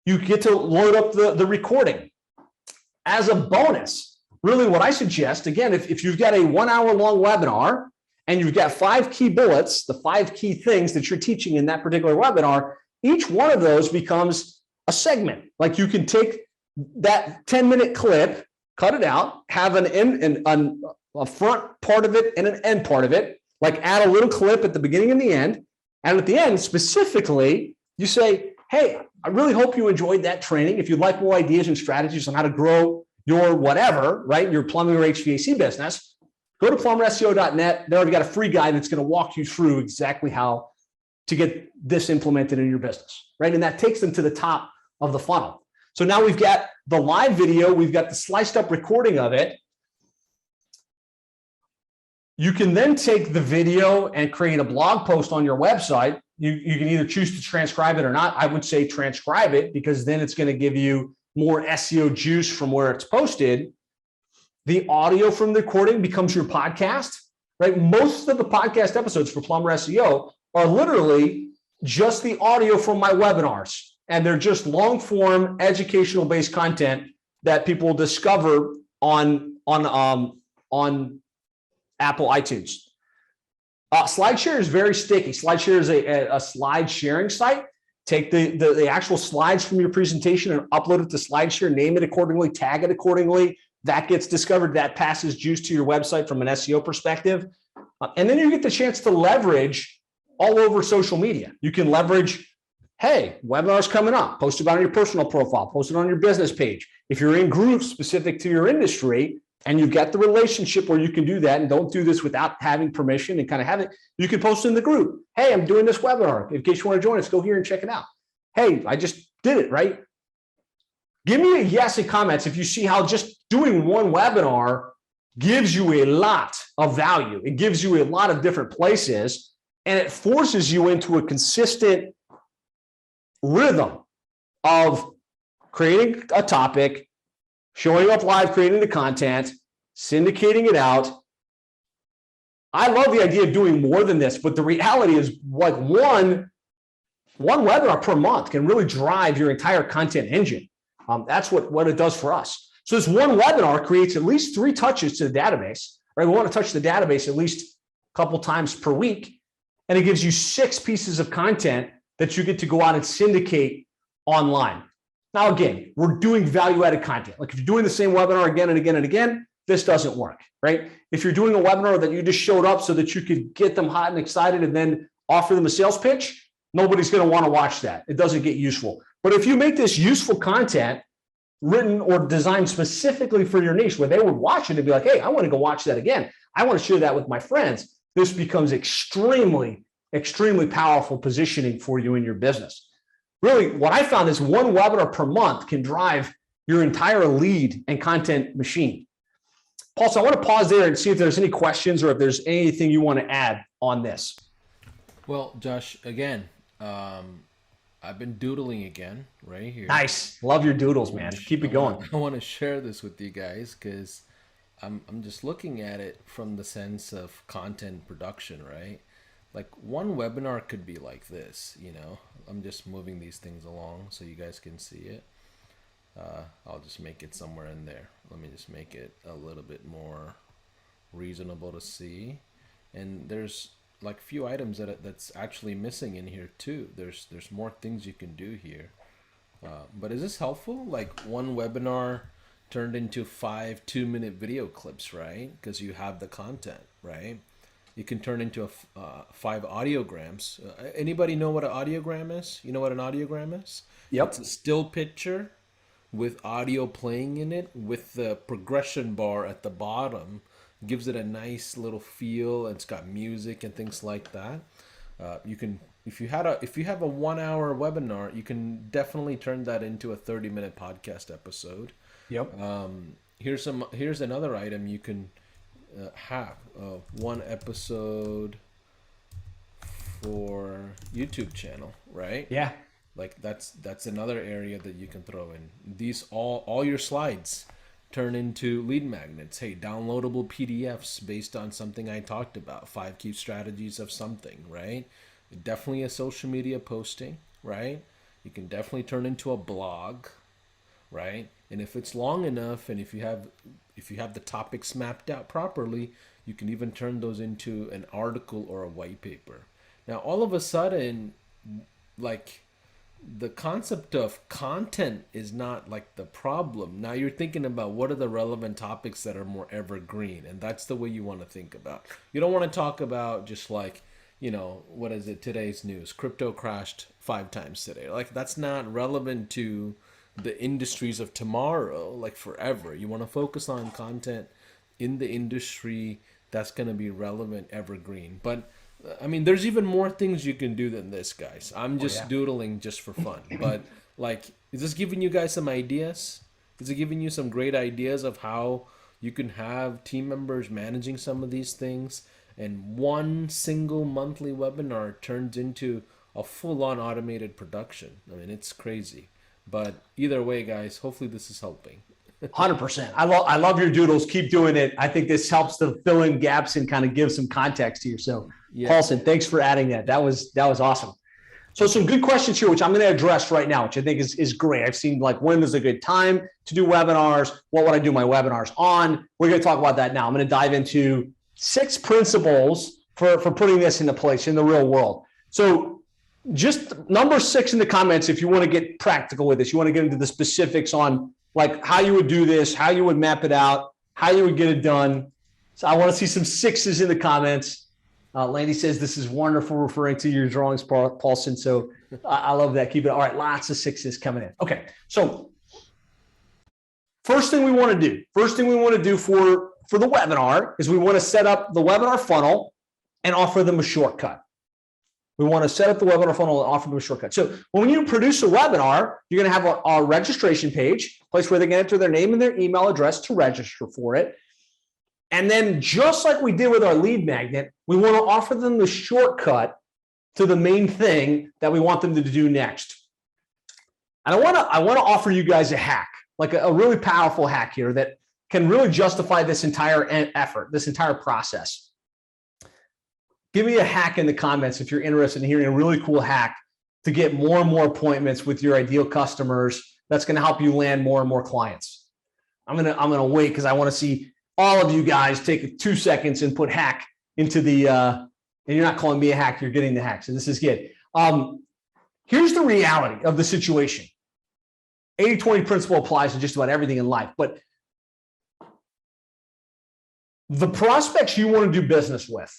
You get to load up the recording. As a bonus, really what I suggest, again, if you've got a 1 hour long webinar and you've got 5 key bullets, the 5 key things that you're teaching in that particular webinar, each one of those becomes a segment. Like you can take that 10-minute clip, cut it out, have a front part of it and an end part of it, like add a little clip at the beginning and the end. And at the end, specifically, you say, hey, I really hope you enjoyed that training. If you'd like more ideas and strategies on how to grow your whatever, right, your plumbing or HVAC business, go to plumberseo.net. They already got a free guide that's going to walk you through exactly how to get this implemented in your business, right? And that takes them to the top of the funnel. So now we've got the live video, we've got the sliced up recording of it. You can then take the video and create a blog post on your website. You can either choose to transcribe it or not. I would say transcribe it because then it's going to give you more SEO juice from where it's posted. The audio from the recording becomes your podcast, right? Most of the podcast episodes for Plumber SEO are literally just the audio from my webinars. And they're just long form educational based content that people discover on Apple iTunes. SlideShare is very sticky. SlideShare is a slide sharing site. Take the actual slides from your presentation and upload it to SlideShare, name it accordingly, tag it accordingly. That gets discovered. That passes juice to your website from an SEO perspective. And then you get the chance to leverage all over social media. You can leverage, hey, webinars coming up, post about it on your personal profile, post it on your business page. If you're in groups specific to your industry and you've got the relationship where you can do that and don't do this without having permission and kind of have it, you can post in the group, hey, I'm doing this webinar. In case you want to join us, go here and check it out. Hey, I just did it, right? Give me a yes in comments if you see how just doing one webinar gives you a lot of value. It gives you a lot of different places, and it forces you into a consistent rhythm of creating a topic, showing up live, creating the content, syndicating it out. I love the idea of doing more than this, but the reality is like one webinar per month can really drive your entire content engine. That's what it does for us. So this one webinar creates at least 3 touches to the database, right? We want to touch the database at least a couple times per week. And it gives you 6 pieces of content that you get to go out and syndicate online. Now, again, we're doing value-added content. Like if you're doing the same webinar again and again and again, this doesn't work, right? If you're doing a webinar that you just showed up so that you could get them hot and excited and then offer them a sales pitch, nobody's going to want to watch that. It doesn't get useful. But if you make this useful content written or designed specifically for your niche where they would watch it and be like, hey, I want to go watch that again. I want to share that with my friends. This becomes extremely, extremely powerful positioning for you in your business. Really, what I found is one webinar per month can drive your entire lead and content machine. Paul, so I want to pause there and see if there's any questions or if there's anything you want to add on this. Well, Josh, again, I've been doodling again right here. Nice. Love your doodles, man. Keep it going. I want to share this with you guys because I'm just looking at it from the sense of content production, right? Like one webinar could be like this, you know. I'm just moving these things along so you guys can see it. I'll just make it somewhere in there. Let me just make it a little bit more reasonable to see. And there's like a few items that's actually missing in here too. There's more things you can do here. But is this helpful? Like one webinar turned into 5 2-minute video clips, right? Because you have the content, right? You can turn into 5 audiograms. Anybody know what an audiogram is? You know what an audiogram is? Yep. It's a still picture with audio playing in it with the progression bar at the bottom. Gives it a nice little feel. It's got music and things like that. You can, if you have a 1-hour webinar, you can definitely turn that into a 30-minute podcast episode. Yep. Here's another item you can have. One episode for YouTube channel, right? Yeah. Like that's another area that you can throw in. These all your slides turn into lead magnets. Hey, downloadable PDFs based on something I talked about. 5 key strategies of something, right? Definitely a social media posting, right? You can definitely turn into a blog, right? And if it's long enough, and if you have the topics mapped out properly, you can even turn those into an article or a white paper. Now, all of a sudden, like, the concept of content is not like the problem. Now you're thinking about what are the relevant topics that are more evergreen, and that's the way you want to think about. You don't want to talk about just like, you know, what is it, today's news, crypto crashed 5 times today. Like that's not relevant to the industries of tomorrow, like forever. You want to focus on content in the industry that's going to be relevant, evergreen. But I mean, there's even more things you can do than this, guys. I'm just doodling just for fun. But like, is this giving you guys some ideas? Is it giving you some great ideas of how you can have team members managing some of these things? And one single monthly webinar turns into a full-on automated production. I mean, it's crazy. But either way, guys, hopefully this is helping. 100%. I love your doodles. Keep doing it. I think this helps to fill in gaps and kind of give some context here. So, Paulson, thanks for adding that. That was awesome. So some good questions here, which I'm going to address right now, which I think is great. I've seen like when is a good time to do webinars? What would I do my webinars on? We're going to talk about that now. I'm going to dive into 6 principles for putting this into place in the real world. So just number 6 in the comments, if you want to get practical with this, you want to get into the specifics on like how you would do this, how you would map it out, how you would get it done. So I want to see some 6s in the comments. Landy says, this is wonderful, referring to your drawings, Paulson. So I love that. Keep it. All right. Lots of 6s coming in. Okay. So first thing we want to do for the webinar is we want to set up the webinar funnel and offer them a shortcut. We want to set up the webinar funnel and offer them a shortcut. So when you produce a webinar, you're going to have a registration page, a place where they can enter their name and their email address to register for it. And then just like we did with our lead magnet, we want to offer them the shortcut to the main thing that we want them to do next. And I want to offer you guys a hack, like a really powerful hack here that can really justify this entire effort, this entire process. Give me a hack in the comments if you're interested in hearing a really cool hack to get more and more appointments with your ideal customers. That's going to help you land more and more clients. I'm gonna wait because I want to see all of you guys take 2 seconds and put hack into the. And you're not calling me a hack; you're getting the hack. So this is good. Here's the reality of the situation. 80-20 principle applies to just about everything in life, but the prospects you want to do business with,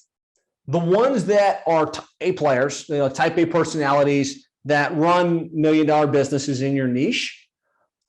the ones that are A players, type A personalities that run $1 million businesses in your niche,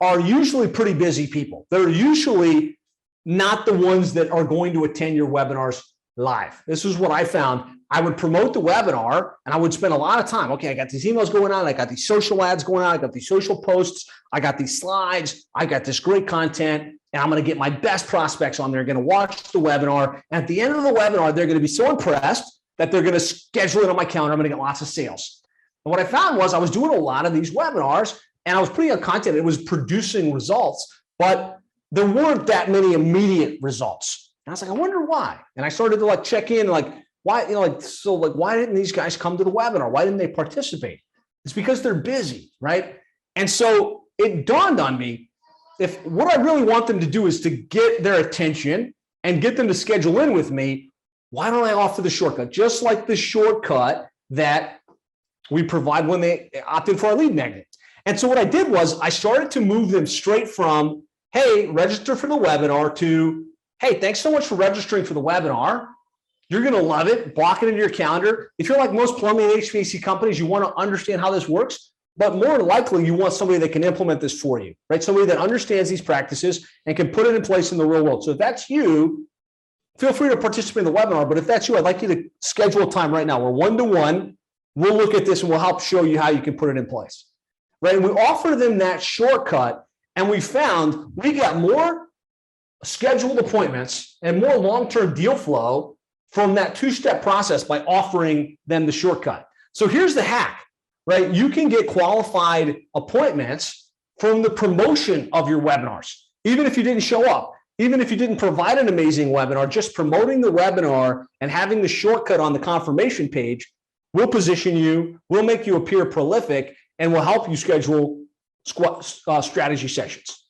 are usually pretty busy people. They're usually not the ones that are going to attend your webinars live. This is what I found. I would promote the webinar and I would spend a lot of time. Okay, I got these emails going on. I got these social ads going on. I got these social posts. I got these slides. I got this great content. And I'm going to get my best prospects on there, going to watch the webinar. And at the end of the webinar, they're going to be so impressed that they're going to schedule it on my calendar. I'm going to get lots of sales. And what I found was I was doing a lot of these webinars and I was putting out content. It was producing results, but there weren't that many immediate results. And I was like, I wonder why. And I started to check in, why, why didn't these guys come to the webinar? Why didn't they participate? It's because they're busy, right? And so it dawned on me, if what I really want them to do is to get their attention and get them to schedule in with me, why don't I offer the shortcut? Just like the shortcut that we provide when they opt in for our lead magnet. And so what I did was I started to move them straight from, hey, register for the webinar to, hey, thanks so much for registering for the webinar. You're going to love it. Block it into your calendar. If you're like most plumbing and HVAC companies, you want to understand how this works. But more likely, you want somebody that can implement this for you, right? Somebody that understands these practices and can put it in place in the real world. So if that's you, feel free to participate in the webinar. But if that's you, I'd like you to schedule a time right now. We're one-to-one. We'll look at this and we'll help show you how you can put it in place, right? And we offer them that shortcut, and we found we got more scheduled appointments and more long-term deal flow from that two-step process by offering them the shortcut. So here's the hack. Right? You can get qualified appointments from the promotion of your webinars. Even if you didn't show up, even if you didn't provide an amazing webinar, just promoting the webinar and having the shortcut on the confirmation page will position you, will make you appear prolific, and will help you schedule strategy sessions.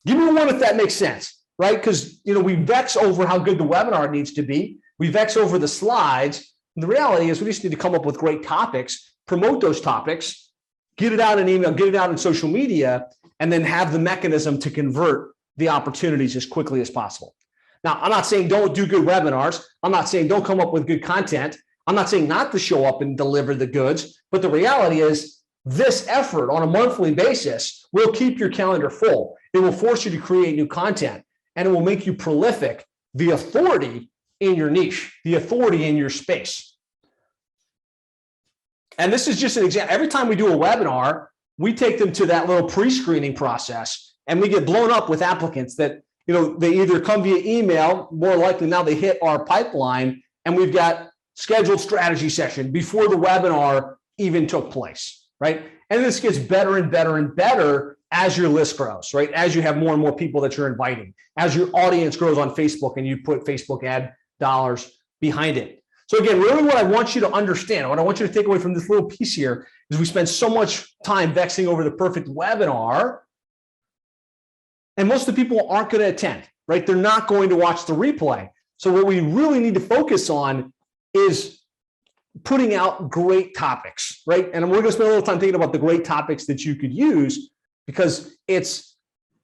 Give me one if that makes sense, right? Because we vex over how good the webinar needs to be. We vex over the slides. And the reality is we just need to come up with great topics, promote those topics, get it out in email, get it out in social media, and then have the mechanism to convert the opportunities as quickly as possible. Now, I'm not saying don't do good webinars. I'm not saying don't come up with good content. I'm not saying not to show up and deliver the goods, but the reality is this effort on a monthly basis will keep your calendar full. It will force you to create new content, and it will make you prolific, the authority in your niche, the authority in your space. And this is just an example. Every time we do a webinar, we take them to that little pre-screening process, and we get blown up with applicants that, they either come via email, more likely now they hit our pipeline, and we've got scheduled strategy session before the webinar even took place, right? And this gets better and better and better as your list grows, right? As you have more and more people that you're inviting, as your audience grows on Facebook and you put Facebook ad dollars behind it. So again, really what I want you to understand, what I want you to take away from this little piece here is we spend so much time vexing over the perfect webinar, and most of the people aren't going to attend, right? They're not going to watch the replay. So what we really need to focus on is putting out great topics, right? And we're going to spend a little time thinking about the great topics that you could use, because it's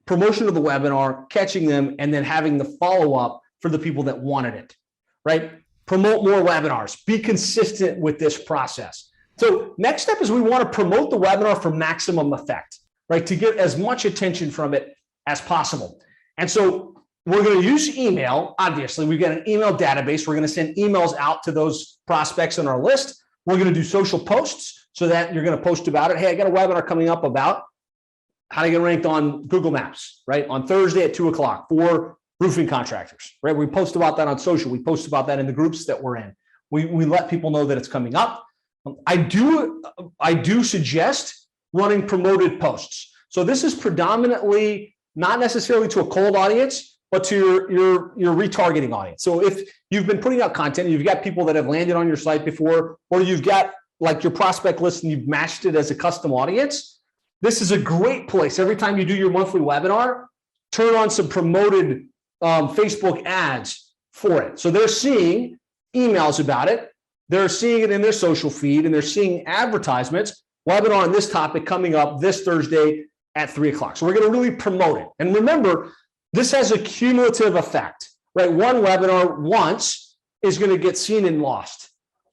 promotion of the webinar, catching them, and then having the follow-up for the people that wanted it, right? Promote more webinars. Be consistent with this process. So next step is we want to promote the webinar for maximum effect, right? To get as much attention from it as possible. And so we're going to use email. Obviously, we've got an email database. We're going to send emails out to those prospects on our list. We're going to do social posts so that you're going to post about it. Hey, I got a webinar coming up about how to get ranked on Google Maps, right? On Thursday at 2:00 for roofing contractors, right? We post about that on social. We post about that in the groups that we're in. We let people know that it's coming up. I do suggest running promoted posts. So this is predominantly not necessarily to a cold audience, but to your retargeting audience. So if you've been putting out content, you've got people that have landed on your site before, or you've got like your prospect list and you've matched it as a custom audience, this is a great place. Every time you do your monthly webinar, turn on some promoted Facebook ads for it. So they're seeing emails about it. They're seeing it in their social feed, and they're seeing advertisements, webinar on this topic coming up this Thursday at 3:00. So we're going to really promote it. And remember, this has a cumulative effect, right? One webinar once is going to get seen and lost.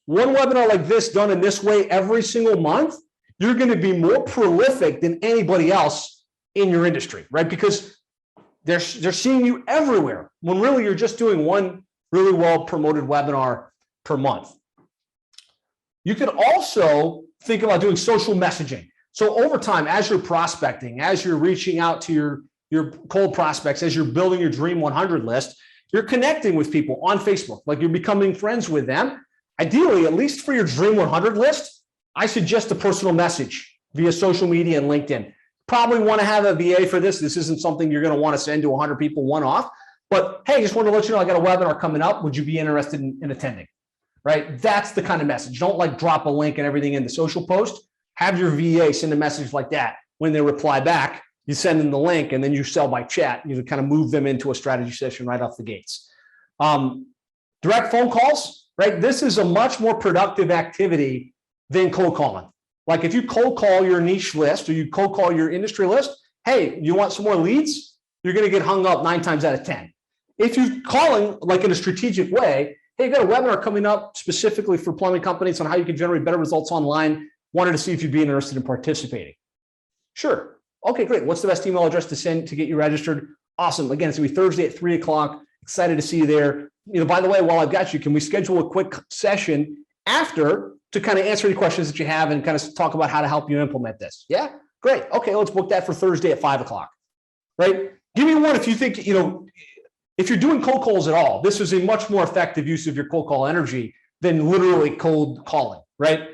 One webinar like this done in this way every single month, you're going to be more prolific than anybody else in your industry, right? Because they're seeing you everywhere, when really you're just doing one really well promoted webinar per month. You could also think about doing social messaging. So over time, as you're prospecting, as you're reaching out to your cold prospects, as you're building your Dream 100 list, you're connecting with people on Facebook, like you're becoming friends with them. Ideally, at least for your Dream 100 list, I suggest a personal message via social media and LinkedIn. Probably want to have a VA for this. This isn't something you're going to want to send to 100 people one-off. But hey, just want to let you know I got a webinar coming up. Would you be interested in attending? Right? That's the kind of message. Don't like drop a link and everything in the social post. Have your VA send a message like that. When they reply back, you send them the link, and then you sell by chat. You kind of move them into a strategy session right off the gates. Direct phone calls, right? This is a much more productive activity than cold calling. Like if you cold call your niche list or you cold call your industry list, hey, you want some more leads? You're going to get hung up 9 times out of 10. If you're calling like in a strategic way, hey, you got a webinar coming up specifically for plumbing companies on how you can generate better results online. Wanted to see if you'd be interested in participating. Sure. Okay, great. What's the best email address to send to get you registered? Awesome. Again, it's going to be Thursday at 3:00. Excited to see you there. By the way, while I've got you, can we schedule a quick session after to kind of answer any questions that you have and kind of talk about how to help you implement this? Yeah, great. Okay, let's book that for Thursday at 5:00. Right? Give me one if you think, if you're doing cold calls at all, this is a much more effective use of your cold call energy than literally cold calling, right?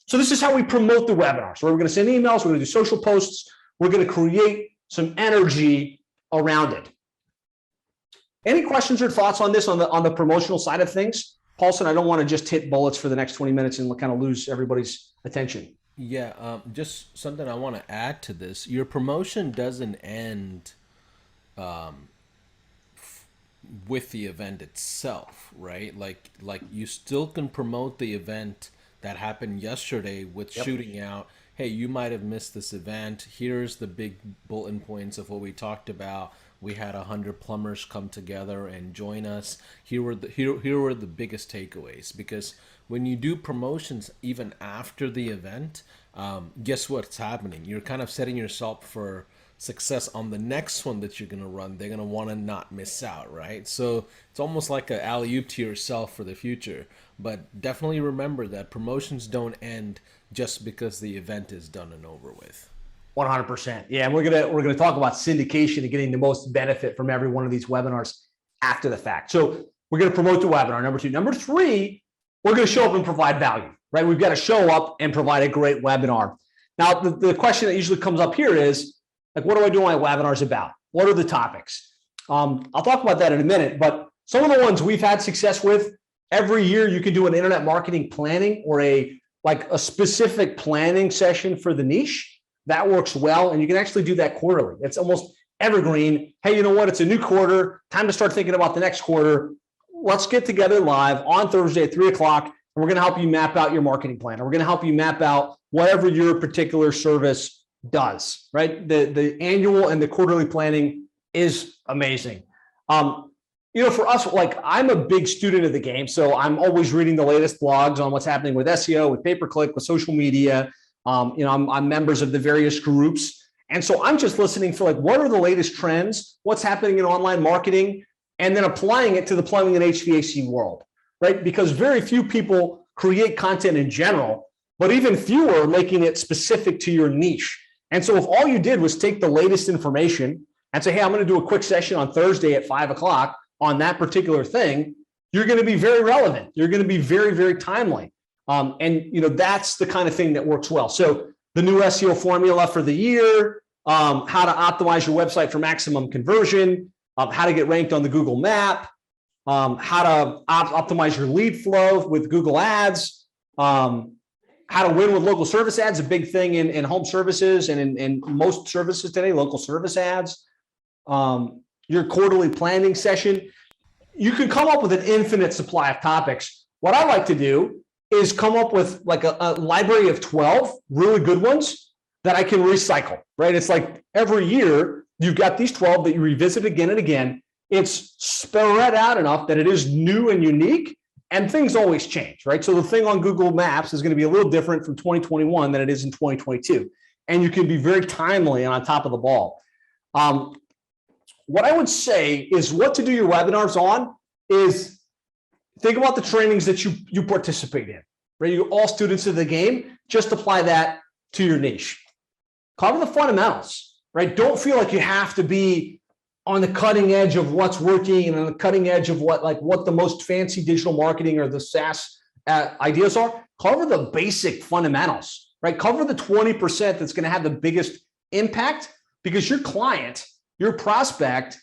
So this is how we promote the webinar. So we're going to send emails, we're going to do social posts, we're going to create some energy around it. Any questions or thoughts on this on the promotional side of things? Paulson, I don't want to just hit bullets for the next 20 minutes and kind of lose everybody's attention. Yeah, just something I want to add to this. Your promotion doesn't end with the event itself, right? Like you still can promote the event that happened yesterday with shooting out, hey, you might have missed this event. Here's the big bulletin points of what we talked about. We had 100 plumbers come together and join us. Here were the biggest takeaways. Because when you do promotions even after the event, guess what's happening? You're kind of setting yourself for success on the next one that you're going to run. They're going to want to not miss out, right? So it's almost like an alley-oop to yourself for the future. But definitely remember that promotions don't end just because the event is done and over with. 100%. Yeah, and we're gonna talk about syndication and getting the most benefit from every one of these webinars after the fact. So we're gonna promote the webinar, number 2. Number 3, we're gonna show up and provide value, right? We've got to show up and provide a great webinar. Now, the question that usually comes up here is, like, what do I do my webinars about? What are the topics? I'll talk about that in a minute, but some of the ones we've had success with, every year you can do an internet marketing planning or a specific planning session for the niche. That works well, and you can actually do that quarterly. It's almost evergreen. Hey, you know what? It's a new quarter. Time to start thinking about the next quarter. let's get together live on Thursday at 3 o'clock, and we're going to help you map out your marketing plan. And we're going to help you map out whatever your particular service does, right? The annual and the quarterly planning is amazing. For us, like, I'm a big student of the game, so I'm always reading the latest blogs on what's happening with SEO, with pay-per-click, with social media. I'm members of the various groups. And so I'm just listening for, like, what are the latest trends, what's happening in online marketing, and then applying it to the plumbing and HVAC world, right? Because very few people create content in general, but even fewer are making it specific to your niche. And so if all you did was take the latest information and say, hey, I'm going to do a quick session on Thursday at 5 o'clock on that particular thing, you're going to be very relevant. You're going to be very, very timely. That's the kind of thing that works well. So the new SEO formula for the year, how to optimize your website for maximum conversion, how to get ranked on the Google map, how to optimize your lead flow with Google Ads, how to win with local service ads, a big thing in home services and in most services today, local service ads, your quarterly planning session. You can come up with an infinite supply of topics. What I like to do is come up with like a library of 12 really good ones that I can recycle, right? It's like every year you've got these 12 that you revisit again and again. It's spread out enough that it is new and unique, and things always change, right? So the thing on Google Maps is going to be a little different from 2021 than it is in 2022. And you can be very timely and on top of the ball. What I would say is what to do your webinars on is think about the trainings that you participate in, right? You're all students of the game. Just apply that to your niche. Cover the fundamentals, right? Don't feel like you have to be on the cutting edge of what's working and on the cutting edge of what the most fancy digital marketing or the SaaS ideas are. Cover the basic fundamentals, right? Cover the 20% that's going to have the biggest impact, because your client, your prospect,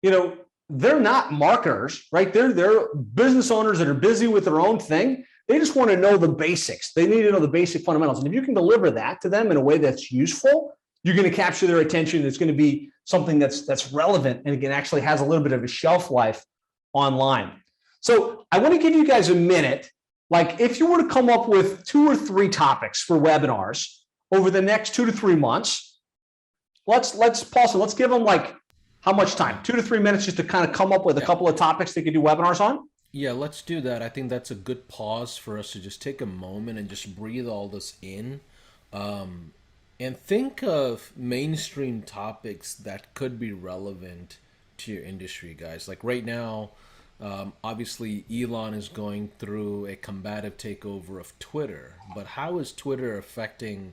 they're not marketers, right? They're business owners that are busy with their own thing. They just want to know the basics. They need to know the basic fundamentals. And if you can deliver that to them in a way that's useful, you're going to capture their attention. It's going to be something that's relevant, and again, actually has a little bit of a shelf life online. So I want to give you guys a minute. Like, if you were to come up with 2 or 3 topics for webinars over the next 2 to 3 months, let's pause and let's give them, like, how much time? 2 to 3 minutes just to kind of come up with a couple of topics they could do webinars on? Yeah, let's do that. I think that's a good pause for us to just take a moment and just breathe all this in. And think of mainstream topics that could be relevant to your industry, guys. Like right now, obviously Elon is going through a combative takeover of Twitter. But how is Twitter affecting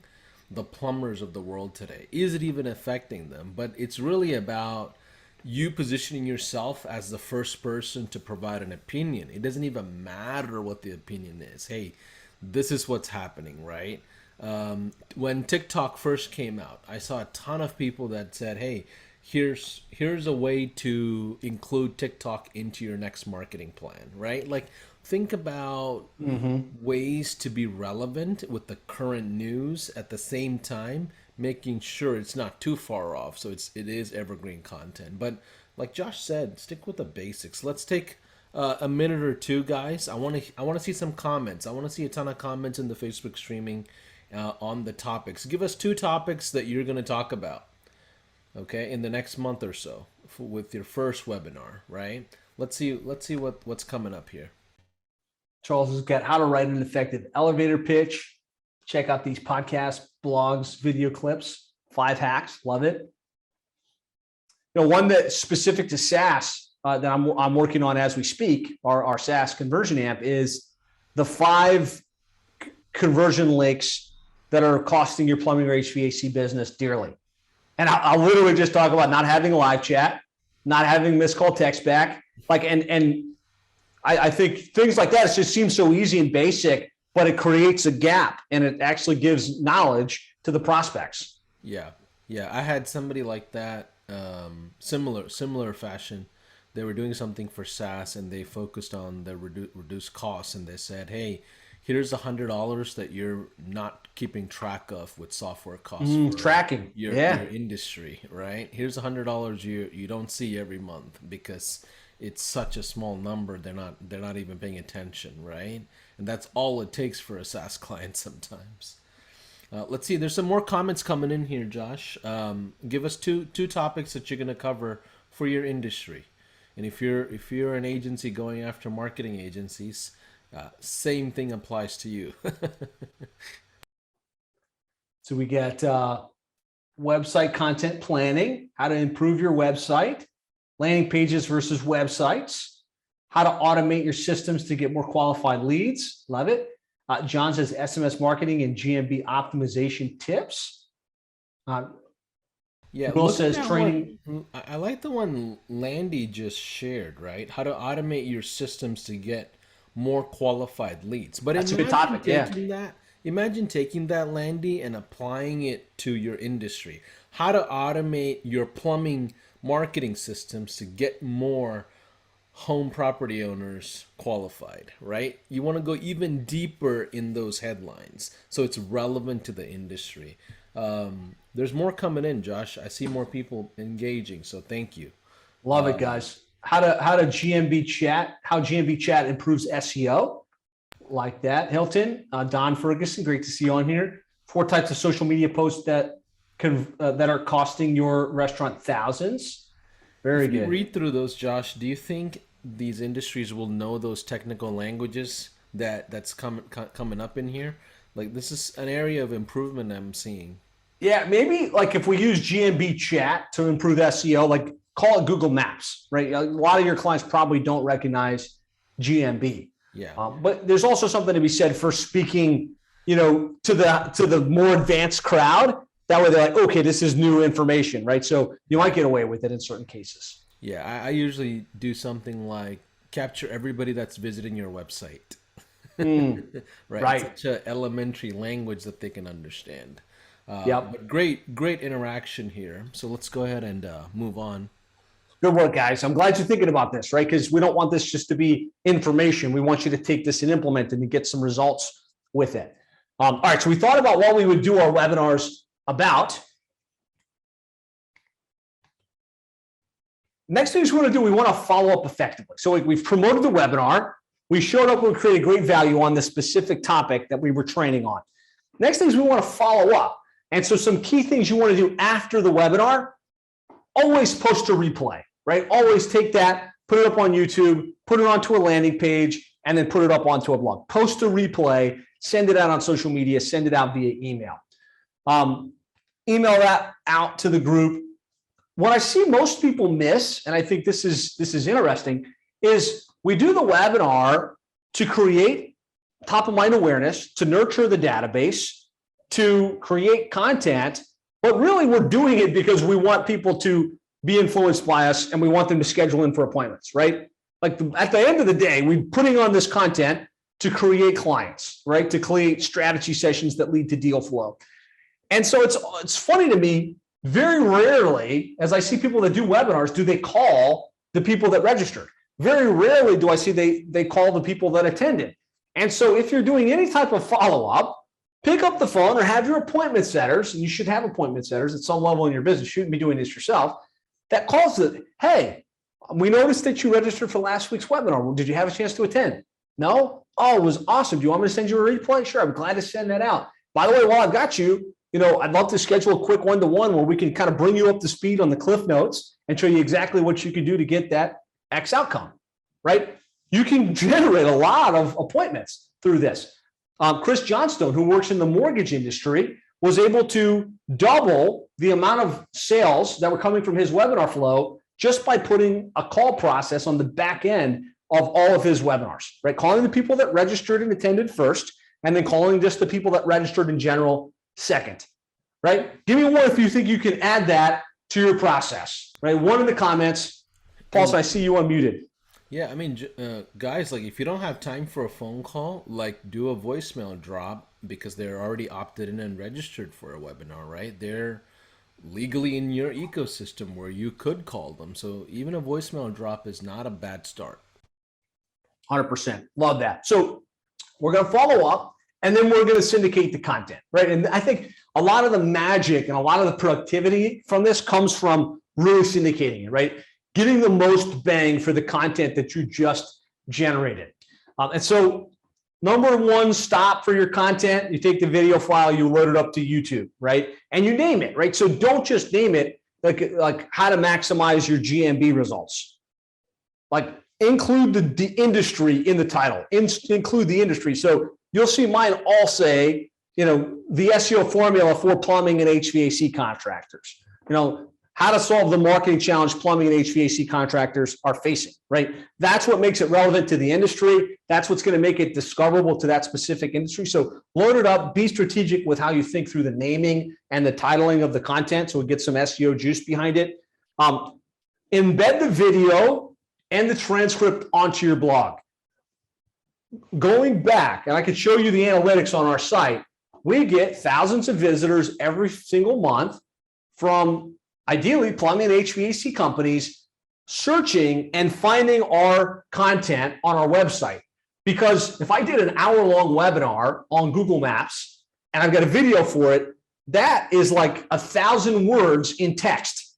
the plumbers of the world today? Is it even affecting them? But it's really about you positioning yourself as the first person to provide an opinion. It doesn't even matter what the opinion is. Hey, this is what's happening, right? When TikTok first came out, I saw a ton of people that said, hey, here's a way to include TikTok into your next marketing plan, right? Like, think about ways to be relevant with the current news at the same time, making sure it's not too far off. So it is evergreen content. But like Josh said, stick with the basics. Let's take a minute or two, guys. I want to see some comments. I want to see a ton of comments in the Facebook streaming on the topics. Give us 2 topics that you're going to talk about, okay, in the next month or so with your first webinar, right? Let's see what's coming up here. Charles has got how to write an effective elevator pitch. Check out these podcasts, blogs, video clips, 5 hacks. Love it. One that's specific to SaaS that I'm working on as we speak, our SaaS conversion amp, is the 5 conversion leaks that are costing your plumbing or HVAC business dearly. And I'll literally just talk about not having a live chat, not having missed call text back. I think things like that, it just seems so easy and basic, but it creates a gap and it actually gives knowledge to the prospects. Yeah. I had somebody like that, similar fashion. They were doing something for SaaS and they focused on the reduced costs, and they said, hey, here's $100 that you're not keeping track of with software costs. Tracking your industry, right? Here's $100 you don't see every month because it's such a small number, they're not even paying attention, right? And that's all it takes for a SaaS client sometimes. Let's see. There's some more comments coming in here, Josh. Give us two topics that you're going to cover for your industry, and if you're an agency going after marketing agencies, same thing applies to you. So we get website content planning, how to improve your website, landing pages versus websites, how to automate your systems to get more qualified leads. Love it. John says SMS marketing and GMB optimization tips. Yeah, Will look at says that training. one. I like the one Landy just shared, right? How to automate your systems to get more qualified leads. But That's a good topic. Yeah. Imagine taking that, Landy, and applying it to your industry. How to automate your plumbing marketing systems to get more home property owners qualified, right? You want to go even deeper in those headlines so it's relevant to the industry. There's more coming in, Josh. I see more people engaging, so thank you. Love it, guys. How to GMB chat, how GMB chat improves SEO. Like that. Hilton, Don Ferguson, great to see you on here. 4 types of social media posts that are costing your restaurant thousands. Very If you good. read through those, Josh, do you think these industries will know those technical languages that's coming up in here? Like, this is an area of improvement I'm seeing. Yeah, maybe like if we use GMB chat to improve SEO, like call it Google Maps, right? A lot of your clients probably don't recognize GMB. Yeah. But there's also something to be said for speaking, to the more advanced crowd. That way they're like, okay, this is new information, right? So you might get away with it in certain cases. Yeah, I usually do something like capture everybody that's visiting your website. Right? Right. It's such an elementary language that they can understand. Yep. But great interaction here. So let's go ahead and move on. Good work, guys. I'm glad you're thinking about this, right? Because we don't want this just to be information. We want you to take this and implement it and get some results with it. All right, so we thought about what we would do our webinars about. Next thing we want to do, we want to follow up effectively. So we've promoted the webinar. We showed up and created great value on the specific topic that we were training on. Next thing is we want to follow up. And so some key things you want to do after the webinar, always post a replay, right? Always take that, put it up on YouTube, put it onto a landing page, and then put it up onto a blog. Post a replay, send it out on social media, send it out via email. Email that out to the group. What I see most people miss, and I think this is interesting, is we do the webinar to create top of mind awareness, to nurture the database, to create content, but really we're doing it because we want people to be influenced by us and we want them to schedule in for appointments, right? Like at the end of the day, we're putting on this content to create clients, right? To create strategy sessions that lead to deal flow. And so it's funny to me, very rarely, as I see people that do webinars, do they call the people that registered. Very rarely do I see they call the people that attended. And so if you're doing any type of follow-up, pick up the phone or have your appointment setters, and you should have appointment setters at some level in your business. You shouldn't be doing this yourself. That calls it, hey, we noticed that you registered for last week's webinar. Did you have a chance to attend? No? Oh, it was awesome. Do you want me to send you a replay? Sure, I'm glad to send that out. By the way, while I've got you, I'd love to schedule a quick one-to-one where we can kind of bring you up to speed on the cliff notes and show you exactly what you can do to get that X outcome, right? You can generate a lot of appointments through this. Chris Johnstone, who works in the mortgage industry, was able to double the amount of sales that were coming from his webinar flow just by putting a call process on the back end of all of his webinars, right? Calling the people that registered and attended first, and then calling just the people that registered in general second, right? Give me one if you think you can add that to your process, right? One in the comments. Paul, I see you unmuted. Yeah, I mean, guys, like if you don't have time for a phone call, like do a voicemail drop because they're already opted in and registered for a webinar, right? They're legally in your ecosystem where you could call them. So even a voicemail drop is not a bad start. 100%. Love that. So we're going to follow up and then we're going to syndicate the content, right? And I think a lot of the magic and a lot of the productivity from this comes from really syndicating it, right? getting the most bang for the content that you just generated. And so number one stop for your content, you take the video file, you load it up to YouTube, right? And you name it, right? So don't just name it like how to maximize your GMB results. Like include the industry in the title, include the industry. So you'll see mine all say, the SEO formula for plumbing and HVAC contractors, how to solve the marketing challenge plumbing and HVAC contractors are facing, right? That's what makes it relevant to the industry. That's what's going to make it discoverable to that specific industry. So load it up, be strategic with how you think through the naming and the titling of the content so it gets some SEO juice behind it. Embed the video and the transcript onto your blog. Going back, and I could show you the analytics on our site, we get thousands of visitors every single month from ideally plumbing and HVAC companies searching and finding our content on our website. Because if I did an hour-long webinar on Google Maps and I've got a video for it, that is like 1,000 words in text.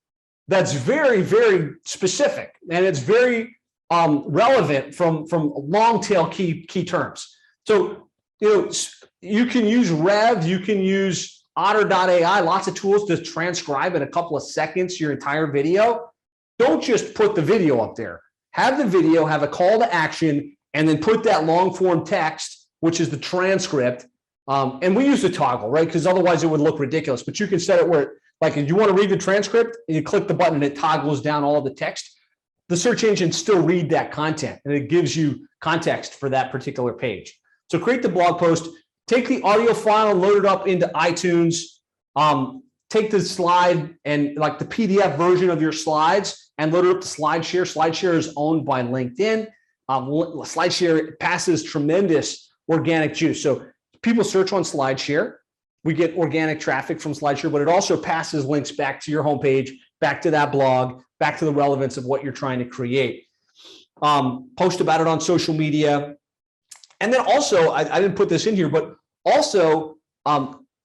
That's very, very specific, and it's very relevant from long tail key terms. So you can use Rev, you can use Otter.ai, lots of tools to transcribe in a couple of seconds your entire video. Don't just put the video up there. Have the video, have a call to action, and then put that long form text, which is the transcript. And we use the toggle, right? Because otherwise it would look ridiculous. But you can set it where, like, if you want to read the transcript and you click the button and it toggles down all of the text, the search engine still read that content and it gives you context for that particular page. So create the blog post. Take the audio file and load it up into iTunes. Take the slide and like the PDF version of your slides and load it up to SlideShare. SlideShare is owned by LinkedIn. SlideShare passes tremendous organic juice. So people search on SlideShare. We get organic traffic from SlideShare, but it also passes links back to your homepage, back to that blog, back to the relevance of what you're trying to create. Post about it on social media. And then also, I didn't put this in here, but also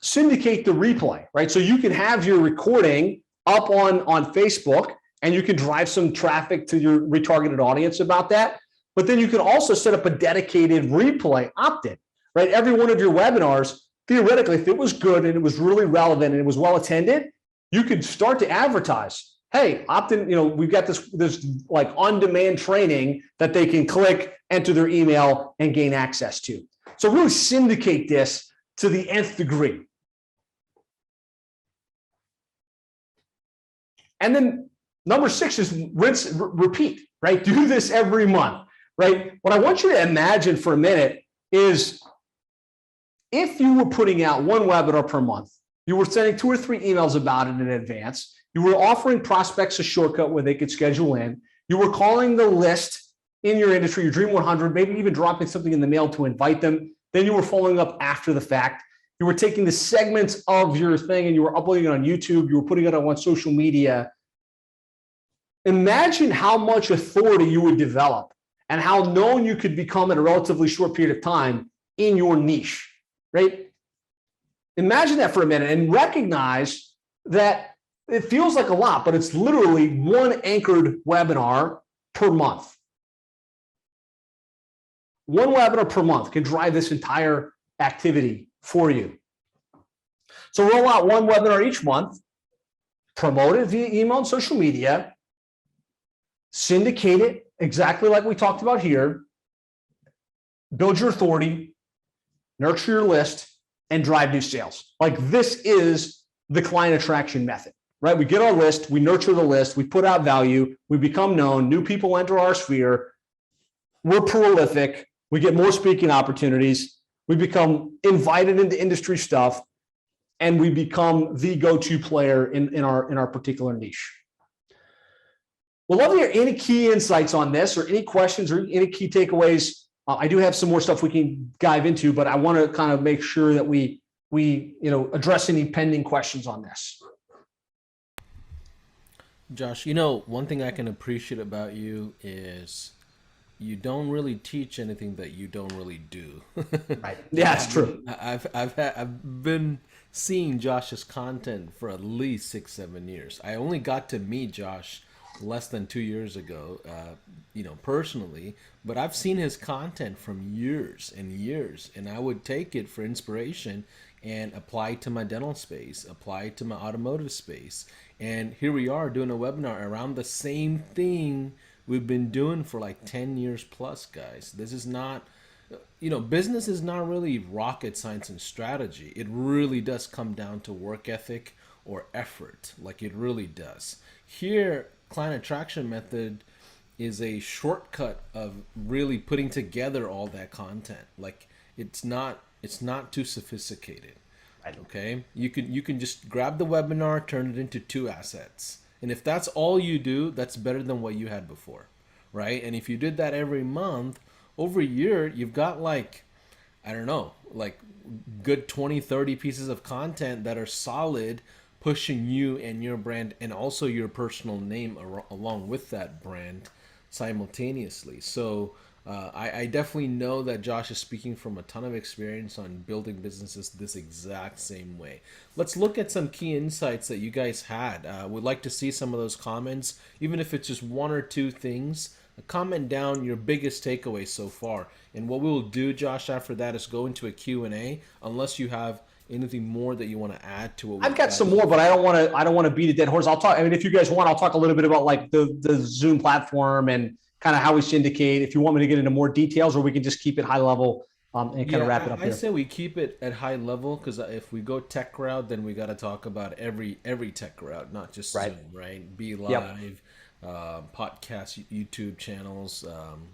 syndicate the replay, right? So you can have your recording up on Facebook and you can drive some traffic to your retargeted audience about that. But then you can also set up a dedicated replay opt-in, right? Every one of your webinars, theoretically, if it was good and it was really relevant and it was well attended, you could start to advertise, hey, opt-in, we've got this like on-demand training that they can click, enter their email, and gain access to. So really syndicate this to the nth degree. And then number 6 is rinse, repeat, right? Do this every month, right? What I want you to imagine for a minute is if you were putting out one webinar per month, you were sending 2 or 3 emails about it in advance, you were offering prospects a shortcut where they could schedule in, you were calling the list in your industry, your Dream 100, maybe even dropping something in the mail to invite them, then you were following up after the fact, you were taking the segments of your thing and you were uploading it on YouTube, you were putting it on social media. Imagine how much authority you would develop and how known you could become in a relatively short period of time in your niche, right? Imagine that for a minute and recognize that it feels like a lot, but it's literally one anchored webinar per month. One webinar per month can drive this entire activity for you. So roll out one webinar each month, promote it via email and social media, syndicate it exactly like we talked about here, build your authority, nurture your list, and drive new sales. Like this is the client attraction method, right? We get our list, we nurture the list, we put out value, we become known, new people enter our sphere, we're prolific, we get more speaking opportunities, we become invited into industry stuff, and we become the go-to player in our particular niche. We'd love to hear any key insights on this or any questions or any key takeaways. I do have some more stuff we can dive into, but I want to kind of make sure that we address any pending questions on this. Josh, one thing I can appreciate about you is you don't really teach anything that you don't really do. Right. Yeah, it's true. I've been seeing Josh's content for at least 6-7 years. I only got to meet Josh less than 2 years ago, personally, but I've seen his content from years and years, and I would take it for inspiration and apply it to my dental space, apply it to my automotive space. And here we are doing a webinar around the same thing we've been doing for like 10 years plus, guys. This is not, business is not really rocket science and strategy. It really does come down to work ethic or effort, like it really does. Here, client attraction method is a shortcut of really putting together all that content. Like it's not too sophisticated. Okay, you can just grab the webinar, turn it into 2 assets, and if that's all you do, that's better than what you had before, right? And if you did that every month, over a year, you've got like, I don't know, like good 20, 30 pieces of content that are solid, pushing you and your brand and also your personal name along with that brand simultaneously. So I definitely know that Josh is speaking from a ton of experience on building businesses this exact same way. Let's look at some key insights that you guys had. We'd like to see some of those comments, even if it's just one or two things. Comment down your biggest takeaway so far. And what we will do, Josh, after that is go into a Q&A, unless you have anything more that you want to add to what I've got some more, but I don't want to beat a dead horse. I'll talk. I mean, if you guys want, I'll talk a little bit about like the Zoom platform and kind of how we syndicate. If you want me to get into more details, or we can just keep it high level and kind of wrap it up I here. say we keep it at high level, because if we go tech route, then we got to talk about every tech route, not just Zoom, right? Be live, podcast, YouTube channels,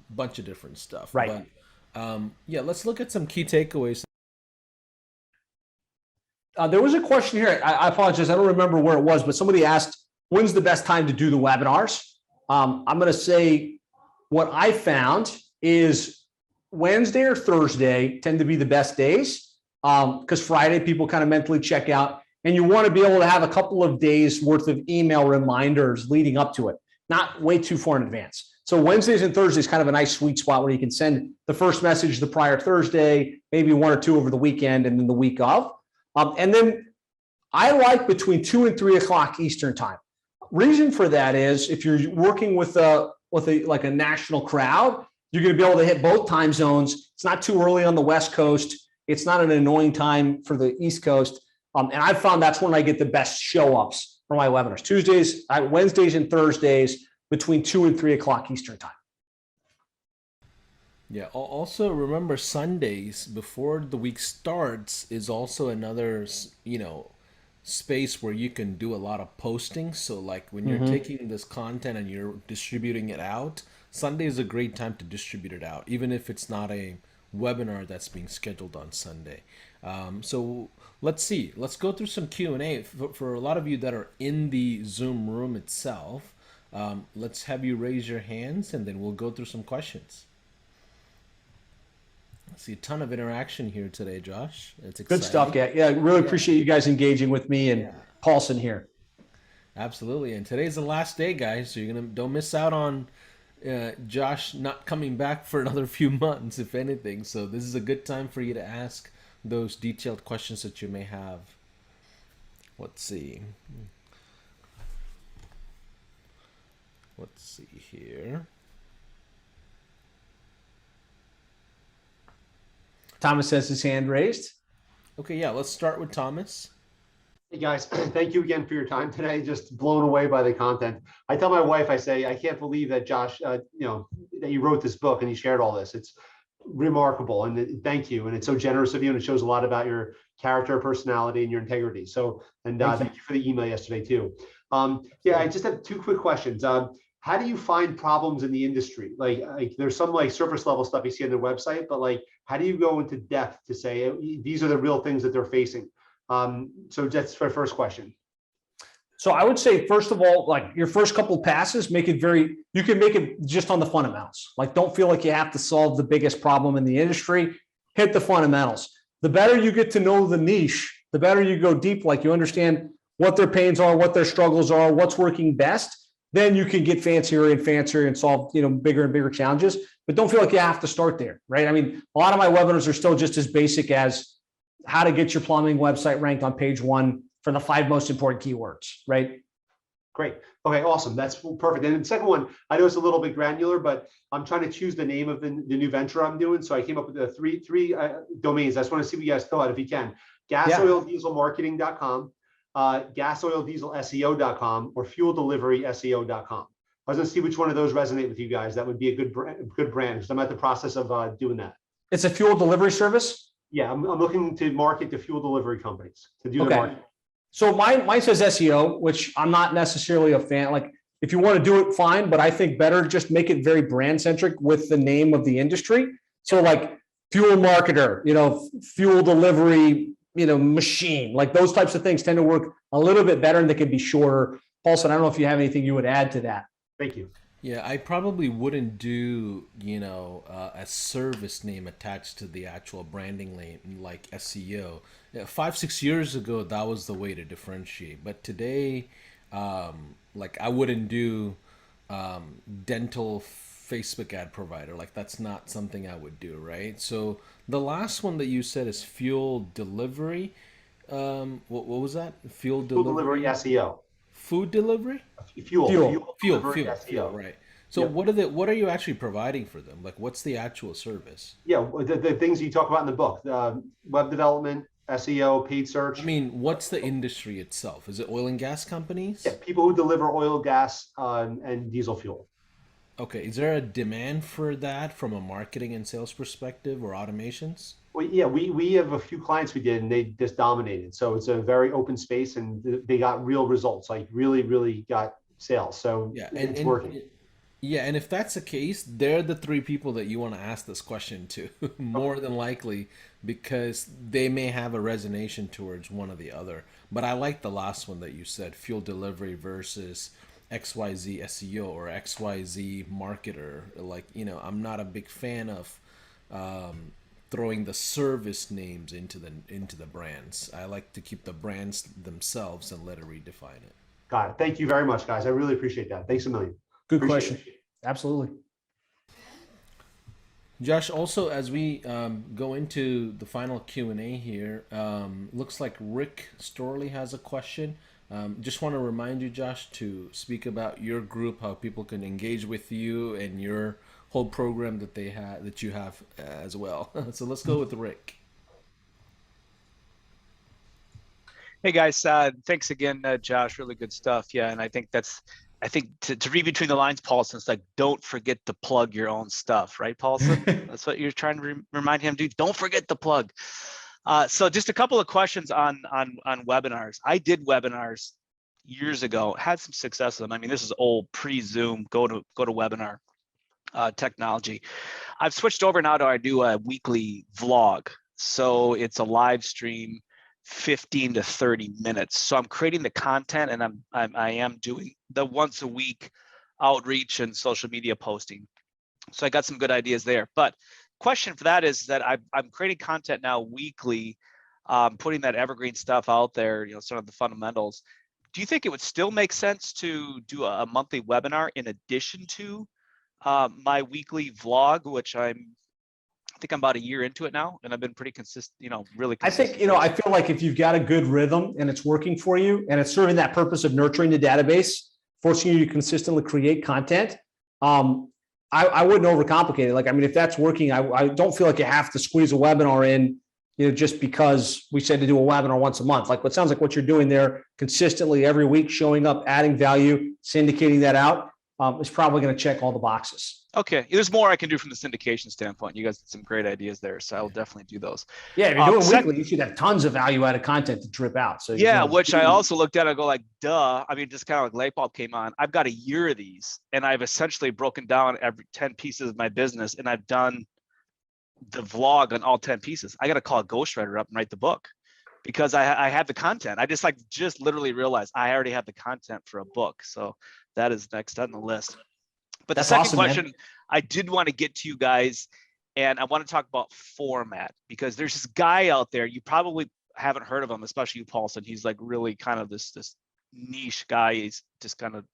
bunch of different stuff. Right. But let's look at some key takeaways. There was a question here. I apologize. I don't remember where it was, but somebody asked, when's the best time to do the webinars? I'm going to say what I found is Wednesday or Thursday tend to be the best days, because Friday people kind of mentally check out, and you want to be able to have a couple of days worth of email reminders leading up to it, not way too far in advance. So Wednesdays and Thursdays kind of a nice sweet spot where you can send the first message the prior Thursday, maybe one or two over the weekend, and then the week of. And then I like between 2 and 3 o'clock Eastern time. Reason for that is if you're working with a national crowd, you're going to be able to hit both time zones. It's not too early on the West Coast. It's not an annoying time for the East Coast. And I've found that's when I get the best show ups for my webinars. Wednesdays and Thursdays between 2 and 3 o'clock Eastern time. Yeah, also remember Sundays before the week starts is also another, space where you can do a lot of posting. So like when you're taking this content and you're distributing it out, Sunday is a great time to distribute it out, even if it's not a webinar that's being scheduled on Sunday. So let's see. Let's go through some Q&A. For a lot of you that are in the Zoom room itself, let's have you raise your hands and then we'll go through some questions. I see a ton of interaction here today, Josh. It's exciting. Good stuff. Yeah. Really appreciate you guys engaging with me and Paulson here. Absolutely. And today's the last day, guys. So don't miss out on Josh not coming back for another few months, if anything. So this is a good time for you to ask those detailed questions that you may have. Let's see. Let's see here. Thomas has his hand raised. Okay, yeah, let's start with Thomas. Hey guys, thank you again for your time today. Just blown away by the content. I tell my wife, I say, I can't believe that Josh, that you wrote this book and you shared all this. It's remarkable, and thank you. And it's so generous of you, and it shows a lot about your character, personality, and your integrity. So, and thank you for the email yesterday too. I just have two quick questions. How do you find problems in the industry? Like there's some like surface level stuff you see on their website, but like, how do you go into depth to say these are the real things that they're facing? So that's my first question. So I would say, first of all, like your first couple of passes, you can make it just on the fundamentals. Like, don't feel like you have to solve the biggest problem in the industry. Hit the fundamentals. The better you get to know the niche, the better you go deep. Like you understand what their pains are, what their struggles are, what's working best. Then you can get fancier and fancier and solve, bigger and bigger challenges. But don't feel like you have to start there, right? I mean, a lot of my webinars are still just as basic as how to get your plumbing website ranked on page 1 for the 5 most important keywords, right? Great. Okay, awesome. That's perfect. And the second one, I know it's a little bit granular, but I'm trying to choose the name of the new venture I'm doing. So I came up with the three domains. I just want to see what you guys thought, if you can. Gasoildieselmarketing.com, gasoildieselSEO.com, or fueldeliveryseo.com. I was going to see which one of those resonate with you guys. That would be a good brand, because I'm at the process of doing that. It's a fuel delivery service? Yeah, I'm looking to market to fuel delivery companies to do the Okay. marketing. So mine says SEO, which I'm not necessarily a fan. Like, if you want to do it, fine, but I think better just make it very brand centric with the name of the industry. So like fuel marketer, fuel delivery, machine, like those types of things tend to work a little bit better, and they can be shorter. Paulson, I don't know if you have anything you would add to that. Thank you. Yeah, I probably wouldn't do, a service name attached to the actual branding name like SEO. 5-6 years ago, that was the way to differentiate. But today, like I wouldn't do dental Facebook ad provider. Like that's not something I would do, right? So the last one that you said is fuel delivery. What was that? Fuel Delivery SEO. Food delivery? Fuel Fuel, SEO. right. So Yeah. what are you actually providing for them? Like what's the actual service? Yeah, the things you talk about in the book, web development, SEO, paid search. I mean, what's the industry itself? Is it oil and gas companies? Yeah, people who deliver oil, gas, and diesel fuel. Okay, is there a demand for that from a marketing and sales perspective or automations? Well, yeah, we have a few clients we did, and they just dominated. So it's a very open space, and they got real results, like really got sales. So Yeah, it's working. Yeah, and if that's the case, they're the three people that you want to ask this question to, more than likely, because they may have a resonation towards one or the other. But I like the last one that you said, fuel delivery versus XYZ SEO or XYZ marketer. Like, I'm not a big fan of throwing the service names into the brands. I like to keep the brands themselves and let it redefine it. Got it. Thank you very much, guys. I really appreciate that. Thanks a million. Good Appreciate question. Absolutely. Josh, also as we go into the final Q&A here, looks like Rick Storley has a question. Just want to remind you, Josh, to speak about your group, how people can engage with you and your whole program that you have as well. So let's go with Rick. Hey guys, thanks again, Josh. Really good stuff. Yeah, and I think to read between the lines, Paulson, it's like, don't forget to plug your own stuff, right, Paulson? That's what you're trying to remind him, dude. Don't forget to plug. So just a couple of questions on webinars. I did webinars years ago, had some success with them. I mean, this is old pre-Zoom, go to webinar technology. I've switched over now to I do a weekly vlog. So it's a live stream, 15 to 30 minutes. So I'm creating the content, and I am doing the once a week outreach and social media posting. So I got some good ideas there. But question for that is that I'm creating content now weekly, putting that evergreen stuff out there, some of the fundamentals. Do you think it would still make sense to do a monthly webinar in addition to my weekly vlog, which I think I'm about a year into it now, and I've been pretty consistent, really consistent. I think, I feel like if you've got a good rhythm and it's working for you and it's serving that purpose of nurturing the database, forcing you to consistently create content, I wouldn't overcomplicate it. Like, I mean, if that's working, I don't feel like you have to squeeze a webinar in, just because we said to do a webinar once a month. Like, what sounds like what you're doing there consistently every week, showing up, adding value, syndicating that out, is probably going to check all the boxes. Okay, there's more I can do from the syndication standpoint. You guys did some great ideas there, so I'll definitely do those. Yeah, if you're doing weekly, you should have tons of value-added content to drip out. So yeah, which I also looked at. I go like, duh. I mean, just kind of like light bulb came on. I've got a year of these, and I've essentially broken down every 10 pieces of my business, and I've done the vlog on all 10 pieces. I got to call a ghostwriter up and write the book because I have the content. I just literally realized I already have the content for a book. So that is next on the list. But the second question, man, I did want to get to you guys, and I want to talk about format, because there's this guy out there, you probably haven't heard of him, especially you, Paulson. He's like really kind of this niche guy. He's just kind of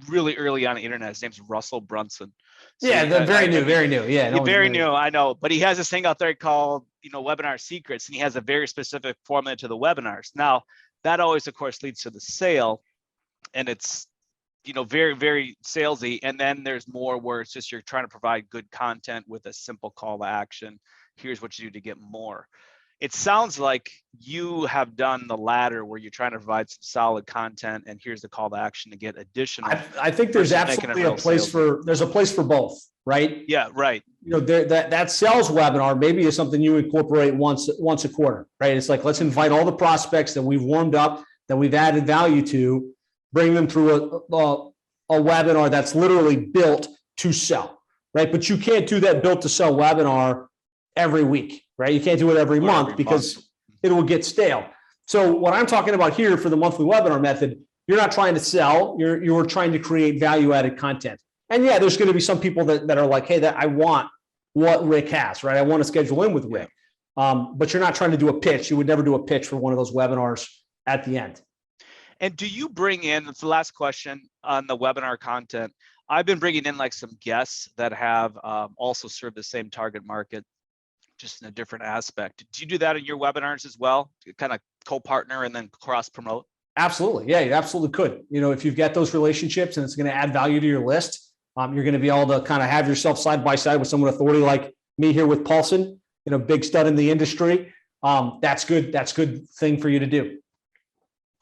really early on the internet. His name's Russell Brunson. So yeah, very new. Yeah, no, very new. I know, but he has this thing out there called, Webinar Secrets, and he has a very specific format to the webinars. Now, that always, of course, leads to the sale, and it's very, very salesy. And then there's more where it's just, you're trying to provide good content with a simple call to action. Here's what you do to get more. It sounds like you have done the latter, where you're trying to provide some solid content and here's the call to action to get additional. I think there's absolutely a place there's a place for both, right? Yeah, right. That sales webinar maybe is something you incorporate once a quarter, right? It's like, let's invite all the prospects that we've warmed up, that we've added value to, bring them through a webinar that's literally built to sell, right? But you can't do that built to sell webinar every week, right? You can't do it every month because it will get stale. So what I'm talking about here for the monthly webinar method, you're not trying to sell, you're trying to create value-added content. And yeah, there's going to be some people that are like, hey, I want what Rick has, right? I want to schedule in with Rick. But you're not trying to do a pitch. You would never do a pitch for one of those webinars at the end. And do you bring in, that's the last question on the webinar content, I've been bringing in like some guests that have also served the same target market, just in a different aspect. Do you do that in your webinars as well? Kind of co-partner and then cross promote? Absolutely. Yeah, you absolutely could. If you've got those relationships and it's going to add value to your list, you're going to be able to kind of have yourself side by side with someone authority like me here with Paulson, big stud in the industry. That's good. That's a good thing for you to do.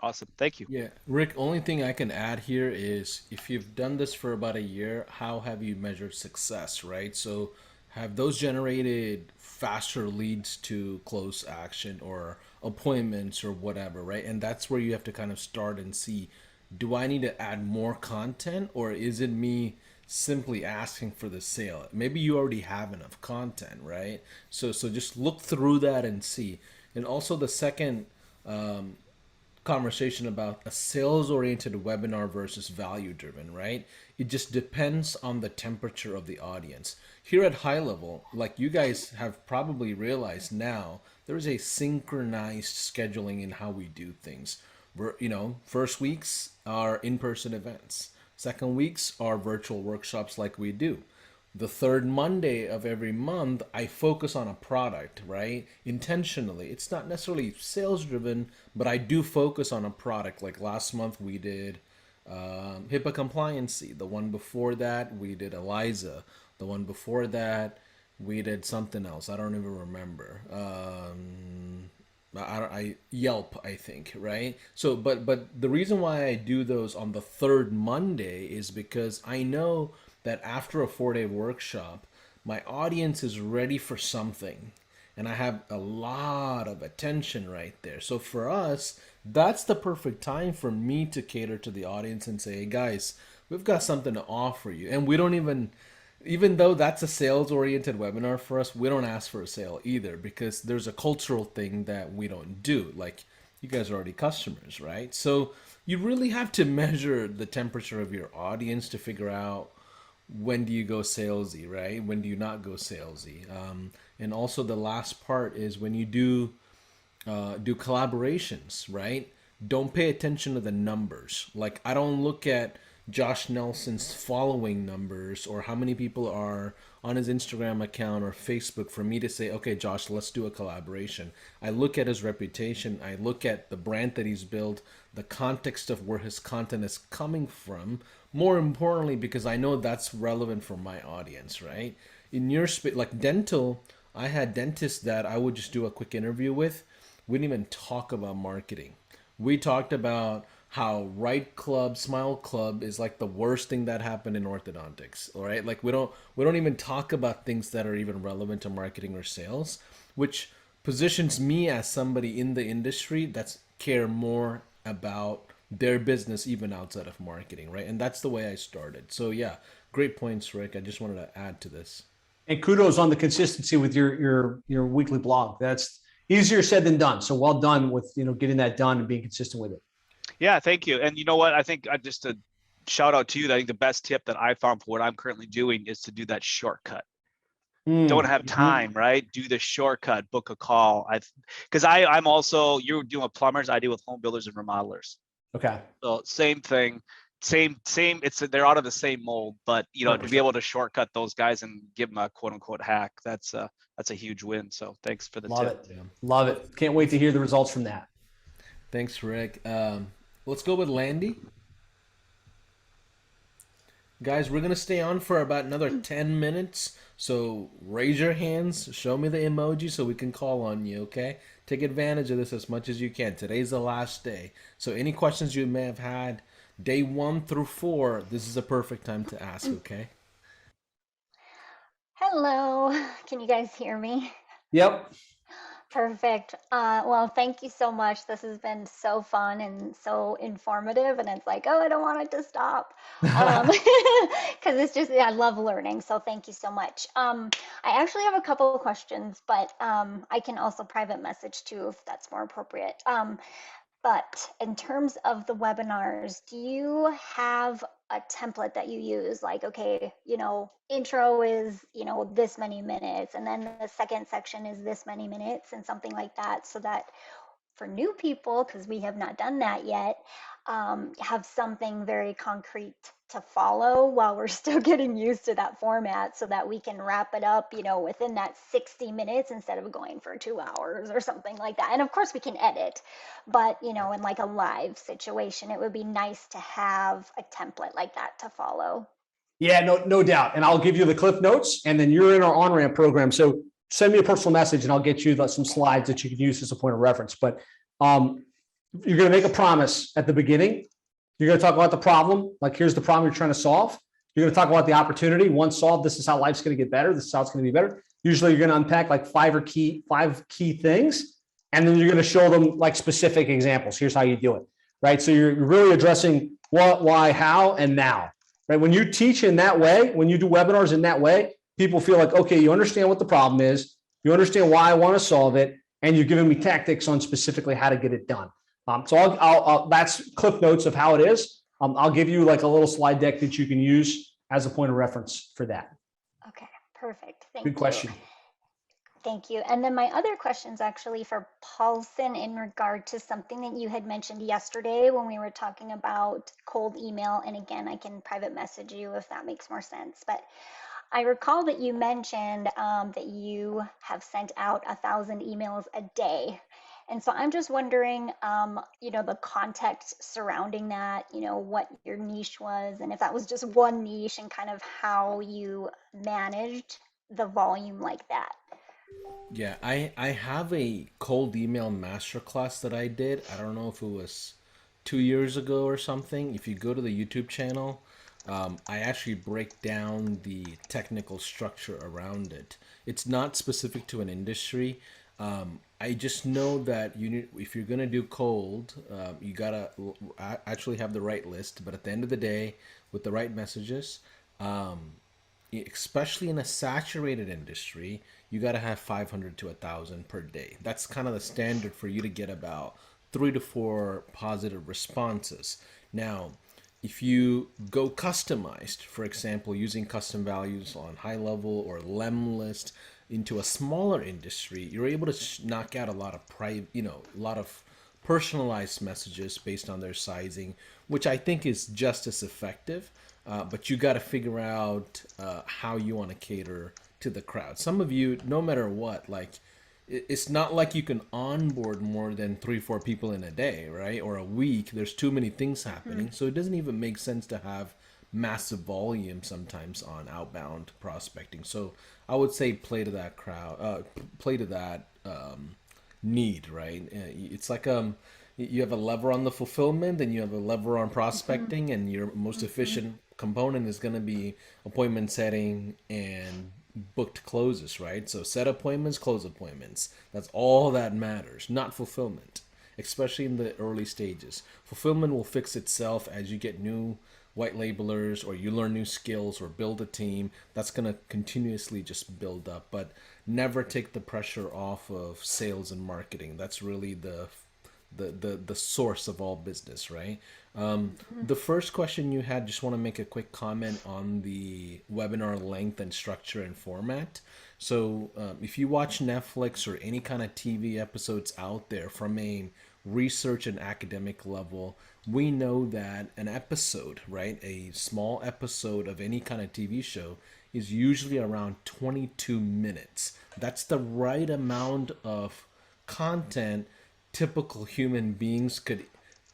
Awesome. Thank you. Yeah. Rick, only thing I can add here is, if you've done this for about a year, how have you measured success, right? So have those generated faster leads to close action or appointments or whatever, right? And that's where you have to kind of start and see, do I need to add more content, or is it me simply asking for the sale? Maybe you already have enough content, right? So just look through that and see. And also the second conversation about a sales-oriented webinar versus value-driven, right? It just depends on the temperature of the audience. Here at High Level, like you guys have probably realized now, there is a synchronized scheduling in how we do things. First weeks are in-person events. Second weeks are virtual workshops like we do. The third Monday of every month, I focus on a product, right? Intentionally. It's not necessarily sales driven, but I do focus on a product. Like last month we did HIPAA compliancy. The one before that we did ELISA. The one before that we did something else. I don't even remember. Yelp, I think, right? So, but the reason why I do those on the third Monday is because I know that after a 4-day workshop, my audience is ready for something, and I have a lot of attention right there. So for us, that's the perfect time for me to cater to the audience and say, hey guys, we've got something to offer you. And we don't even though that's a sales-oriented webinar for us, we don't ask for a sale either, because there's a cultural thing that we don't do. Like, you guys are already customers, right? So you really have to measure the temperature of your audience to figure out, when do you go salesy, right? When do you not go salesy? And also the last part is when you do collaborations, right? Don't pay attention to the numbers. Like, I don't look at Josh Nelson's following numbers or how many people are on his Instagram account or Facebook for me to say, okay, Josh, let's do a collaboration. I look at his reputation. I look at the brand that he's built, the context of where his content is coming from. More importantly, because I know that's relevant for my audience, right? In your space, like dental, I had dentists that I would just do a quick interview with. We didn't even talk about marketing. We talked about how Right Club, Smile Club is like the worst thing that happened in orthodontics, all right? Like we don't even talk about things that are even relevant to marketing or sales, which positions me as somebody in the industry that's care more about their business even outside of marketing, right? And that's the way I started. So yeah, great points, Rick. I just wanted to add to this. And kudos on the consistency with your weekly blog. That's easier said than done. So well done with getting that done and being consistent with it. Yeah, thank you. And you know what? I think just a shout out to you. I think the best tip that I found for what I'm currently doing is to do that shortcut. Don't have time, right? Do the shortcut, book a call. Because I'm also, you're doing with plumbers, I deal with home builders and remodelers. Okay. So same thing, same. They're out of the same mold, but to be able to shortcut those guys and give them a quote unquote hack, that's a huge win. So thanks for the tip. Love it. Can't wait to hear the results from that. Thanks, Rick. Let's go with Landy. Guys, we're going to stay on for about another 10 minutes. So raise your hands, show me the emoji so we can call on you, okay? Take advantage of this as much as you can. Today's the last day. So any questions you may have had, day 1 through 4, this is a perfect time to ask, okay? Hello, can you guys hear me? Yep. Perfect. Well, thank you so much. This has been so fun and so informative, and it's like, oh, I don't want it to stop. Because it's just, I love learning. So thank you so much. I actually have a couple of questions, but I can also private message too if that's more appropriate. But in terms of the webinars, do you have a template that you use? Like, okay, intro is, this many minutes, and then the second section is this many minutes, and something like that, so that for new people, because we have not done that yet, have something very concrete to follow while we're still getting used to that format so that we can wrap it up, within that 60 minutes instead of going for 2 hours or something like that. And of course we can edit, but in like a live situation, it would be nice to have a template like that to follow. Yeah, no doubt. And I'll give you the cliff notes, and then you're in our on-ramp program. So send me a personal message and I'll get you some slides that you can use as a point of reference. But you're going to make a promise at the beginning. You're going to talk about the problem. Like, here's the problem you're trying to solve. You're going to talk about the opportunity. Once solved, this is how life's going to get better. This is how it's going to be better. Usually you're going to unpack like five key things. And then you're going to show them like specific examples. Here's how you do it, right? So you're really addressing what, why, how, and now, right? When you teach in that way, when you do webinars in that way, people feel like, okay, you understand what the problem is. You understand why I want to solve it. And you're giving me tactics on specifically how to get it done. So I'll that's clip notes of how it is. I'll give you like a little slide deck that you can use as a point of reference for that. Okay, perfect. Thank you. Good question. Thank you. And then my other question is actually for Paulson in regard to something that you had mentioned yesterday when we were talking about cold email. And again, I can private message you if that makes more sense. But I recall that you mentioned that you have sent out 1,000 emails a day. And so I'm just wondering, the context surrounding that, what your niche was, and if that was just one niche and kind of how you managed the volume like that. Yeah, I have a cold email masterclass that I did. I don't know if it was 2 years ago or something. If you go to the YouTube channel, I actually break down the technical structure around it. It's not specific to an industry. I just know that if you're gonna do cold, you gotta actually have the right list. But at the end of the day, with the right messages, especially in a saturated industry, you got to have 500 to 1,000 per day. That's kind of the standard for you to get about 3 to 4 positive responses. Now, if you go customized, for example, using custom values on high level or lem list into a smaller industry, you're able to knock out a lot of a lot of personalized messages based on their sizing, which I think is just as effective. But you got to figure out how you want to cater to the crowd. Some of you, no matter what, like it's not like you can onboard more than 3-4 people in a day, right? Or a week. There's too many things happening. So it doesn't even make sense to have massive volume sometimes on outbound prospecting. So I would say play to that crowd, play to that need, right? It's like you have a lever on the fulfillment and you have a lever on prospecting, and your most efficient component is going to be appointment setting and booked closes, right? So set appointments, close appointments. That's all that matters, not fulfillment, especially in the early stages. Fulfillment will fix itself as you get new white labelers or you learn new skills or build a team. That's going to continuously just build up, but never take the pressure off of sales and marketing. That's really the source of all business, right? The first question you had, just want to make a quick comment on the webinar length and structure and format. So if you watch Netflix or any kind of TV episodes out there from a research and academic level, we know that an episode, right, a small episode of any kind of TV show is usually around 22 minutes. That's the right amount of content typical human beings could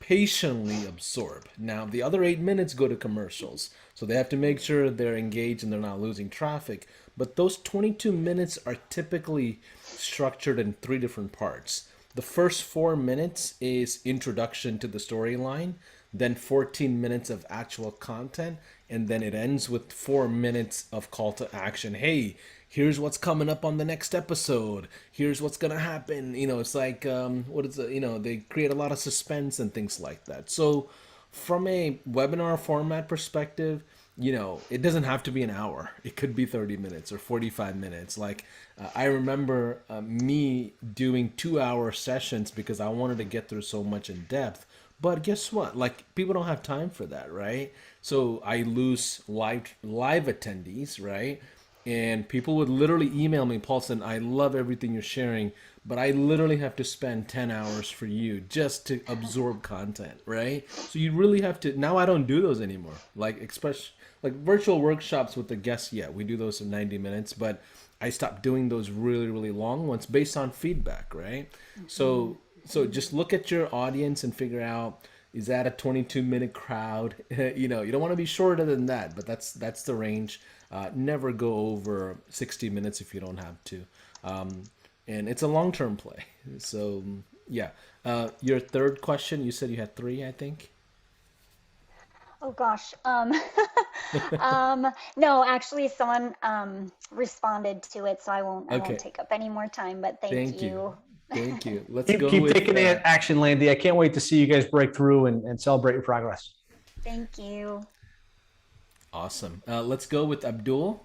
patiently absorb. Now, the other 8 minutes go to commercials. So they have to make sure they're engaged and they're not losing traffic. But those 22 minutes are typically structured in three different parts. The first 4 minutes is introduction to the storyline, then 14 minutes of actual content, and then it ends with 4 minutes of call to action. Hey, here's what's coming up on the next episode. Here's what's gonna happen. It's like what is it? They create a lot of suspense and things like that. So from a webinar format perspective, it doesn't have to be an hour. It could be 30 minutes or 45 minutes. Like I remember me doing 2-hour sessions because I wanted to get through so much in depth. But guess what? Like people don't have time for that, right? So I lose live attendees, right? And people would literally email me, Paulson, I love everything you're sharing, but I literally have to spend 10 hours for you just to absorb content, right? So you really have to, now I don't do those anymore. Like virtual workshops with the guests, yeah, we do those in 90 minutes, but I stopped doing those really, really long ones based on feedback, right? So just look at your audience and figure out, is that a 22-minute crowd? You don't want to be shorter than that, but that's the range. Never go over 60 minutes if you don't have to. And it's a long-term play. So yeah. Your third question, you said you had 3, I think. Oh gosh. No, actually someone responded to it, so I won't take up any more time, but thank you. Thank you. Let's Keep go taking action, Landy. I can't wait to see you guys break through and celebrate your progress. Thank you. Awesome. Let's go with Abdul.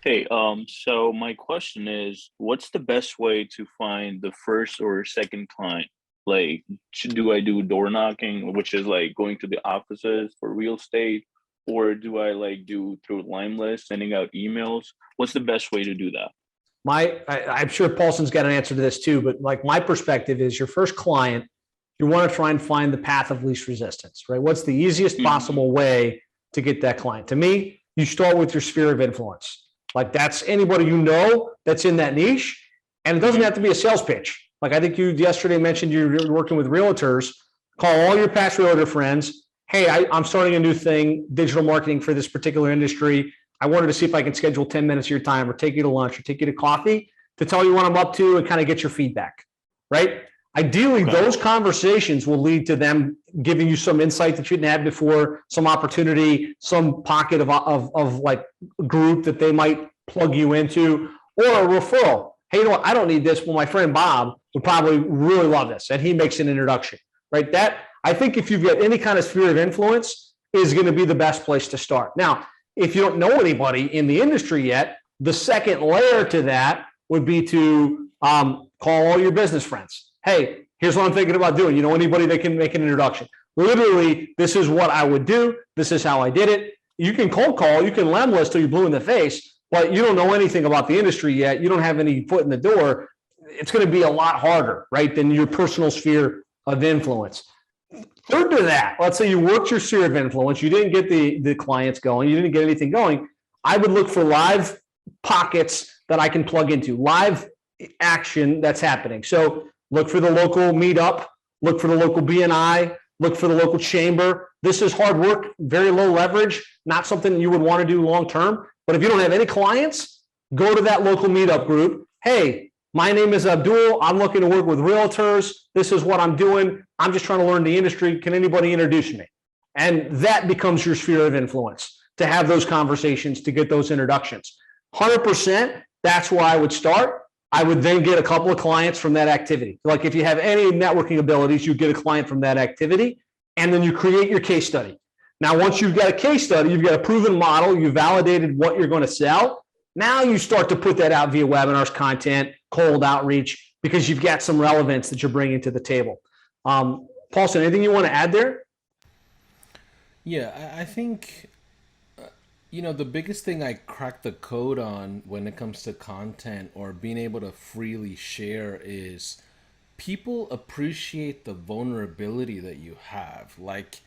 Hey, so my question is, what's the best way to find the first or second client? Like, do I do door knocking, which is like going to the offices for real estate, or do I like do through Limelist, sending out emails? What's the best way to do that? I'm sure Paulson's got an answer to this too, but like my perspective is your first client, you want to try and find the path of least resistance, right? What's the easiest possible way to get that client? To me, you start with your sphere of influence. Like that's anybody that's in that niche, and it doesn't have to be a sales pitch. Like I think you yesterday mentioned you're working with realtors. Call all your past realtor friends. Hey, I'm starting a new thing, digital marketing for this particular industry. I wanted to see if I can schedule 10 minutes of your time or take you to lunch or take you to coffee to tell you what I'm up to and kind of get your feedback, right? Ideally, those conversations will lead to them giving you some insight that you didn't have before, some opportunity, some pocket of like group that they might plug you into, or a referral. Hey, I don't need this. Well, my friend Bob would probably really love this, and he makes an introduction, right? That I think if you've got any kind of sphere of influence is going to be the best place to start. Now, if you don't know anybody in the industry yet, the second layer to that would be to call all your business friends. Hey, here's what I'm thinking about doing. You know anybody that can make an introduction? Literally, this is what I would do. This is how I did it. You can cold call, you can Limelist till you're blue in the face, but you don't know anything about the industry yet. You don't have any foot in the door. It's going to be a lot harder, right, than your personal sphere of influence. Third to that, let's say you worked your sphere of influence, you didn't get the clients going, you didn't get anything going. I would look for live pockets that I can plug into, live action that's happening. So look for the local meetup, look for the local BNI, look for the local chamber. This is hard work, very low leverage, not something you would want to do long term. But if you don't have any clients, go to that local meetup group. Hey, my name is Abdul. I'm looking to work with realtors. This is what I'm doing. I'm just trying to learn the industry. Can anybody introduce me? And that becomes your sphere of influence to have those conversations, to get those introductions. 100%, that's where I would start. I would then get a couple of clients from that activity. Like if you have any networking abilities, you get a client from that activity, and then you create your case study. Now, once you've got a case study, you've got a proven model, you've validated what you're going to sell. Now you start to put that out via webinars, content, cold outreach, because you've got some relevance that you're bringing to the table. Paulson, anything you want to add there? Yeah, I think, the biggest thing I cracked the code on when it comes to content or being able to freely share is people appreciate the vulnerability that you have. Like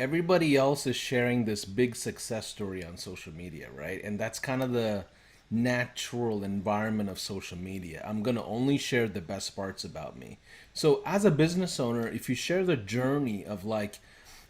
everybody else is sharing this big success story on social media, right? And that's kind of the natural environment of social media. I'm going to only share the best parts about me. So as a business owner, if you share the journey of like,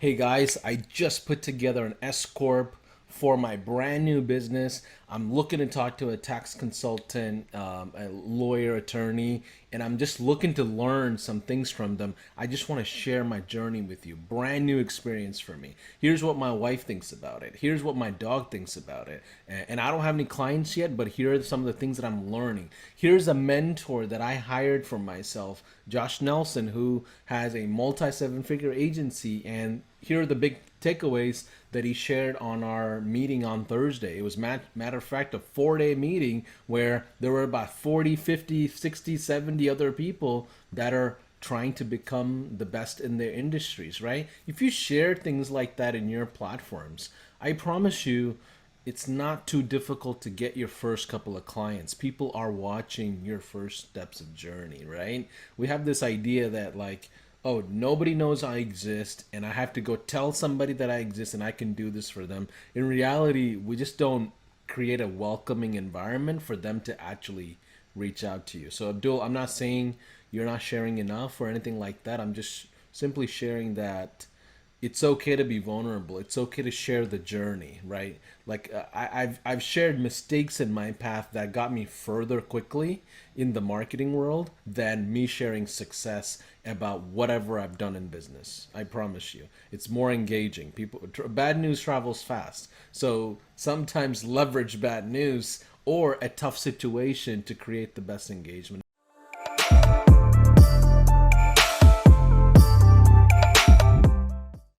Hey guys, I just put together an S Corp for my brand new business. I'm looking to talk to a tax consultant, a lawyer, attorney, and I'm just looking to learn some things from them. I just want to share my journey with you. Brand new experience for me. Here's what my wife thinks about it. Here's what my dog thinks about it. And I don't have any clients yet, but here are some of the things that I'm learning. Here's a mentor that I hired for myself, Josh Nelson, who has a multi-seven-figure agency, and here are the big takeaways that he shared on our meeting on Thursday. It was, matter of fact, a 4-day meeting where there were about 40, 50, 60, 70 other people that are trying to become the best in their industries, right? If you share things like that in your platforms, I promise you, it's not too difficult to get your first couple of clients. People are watching your first steps of journey, right? We have this idea that like, oh, nobody knows I exist and I have to go tell somebody that I exist and I can do this for them. In reality, we just don't create a welcoming environment for them to actually reach out to you. So Abdul, I'm not saying you're not sharing enough or anything like that. I'm just simply sharing that it's okay to be vulnerable. It's okay to share the journey, right? Like I've shared mistakes in my path that got me further quickly in the marketing world than me sharing success about whatever I've done in business. I promise you, it's more engaging. Bad news travels fast, so sometimes leverage bad news or a tough situation to create the best engagement.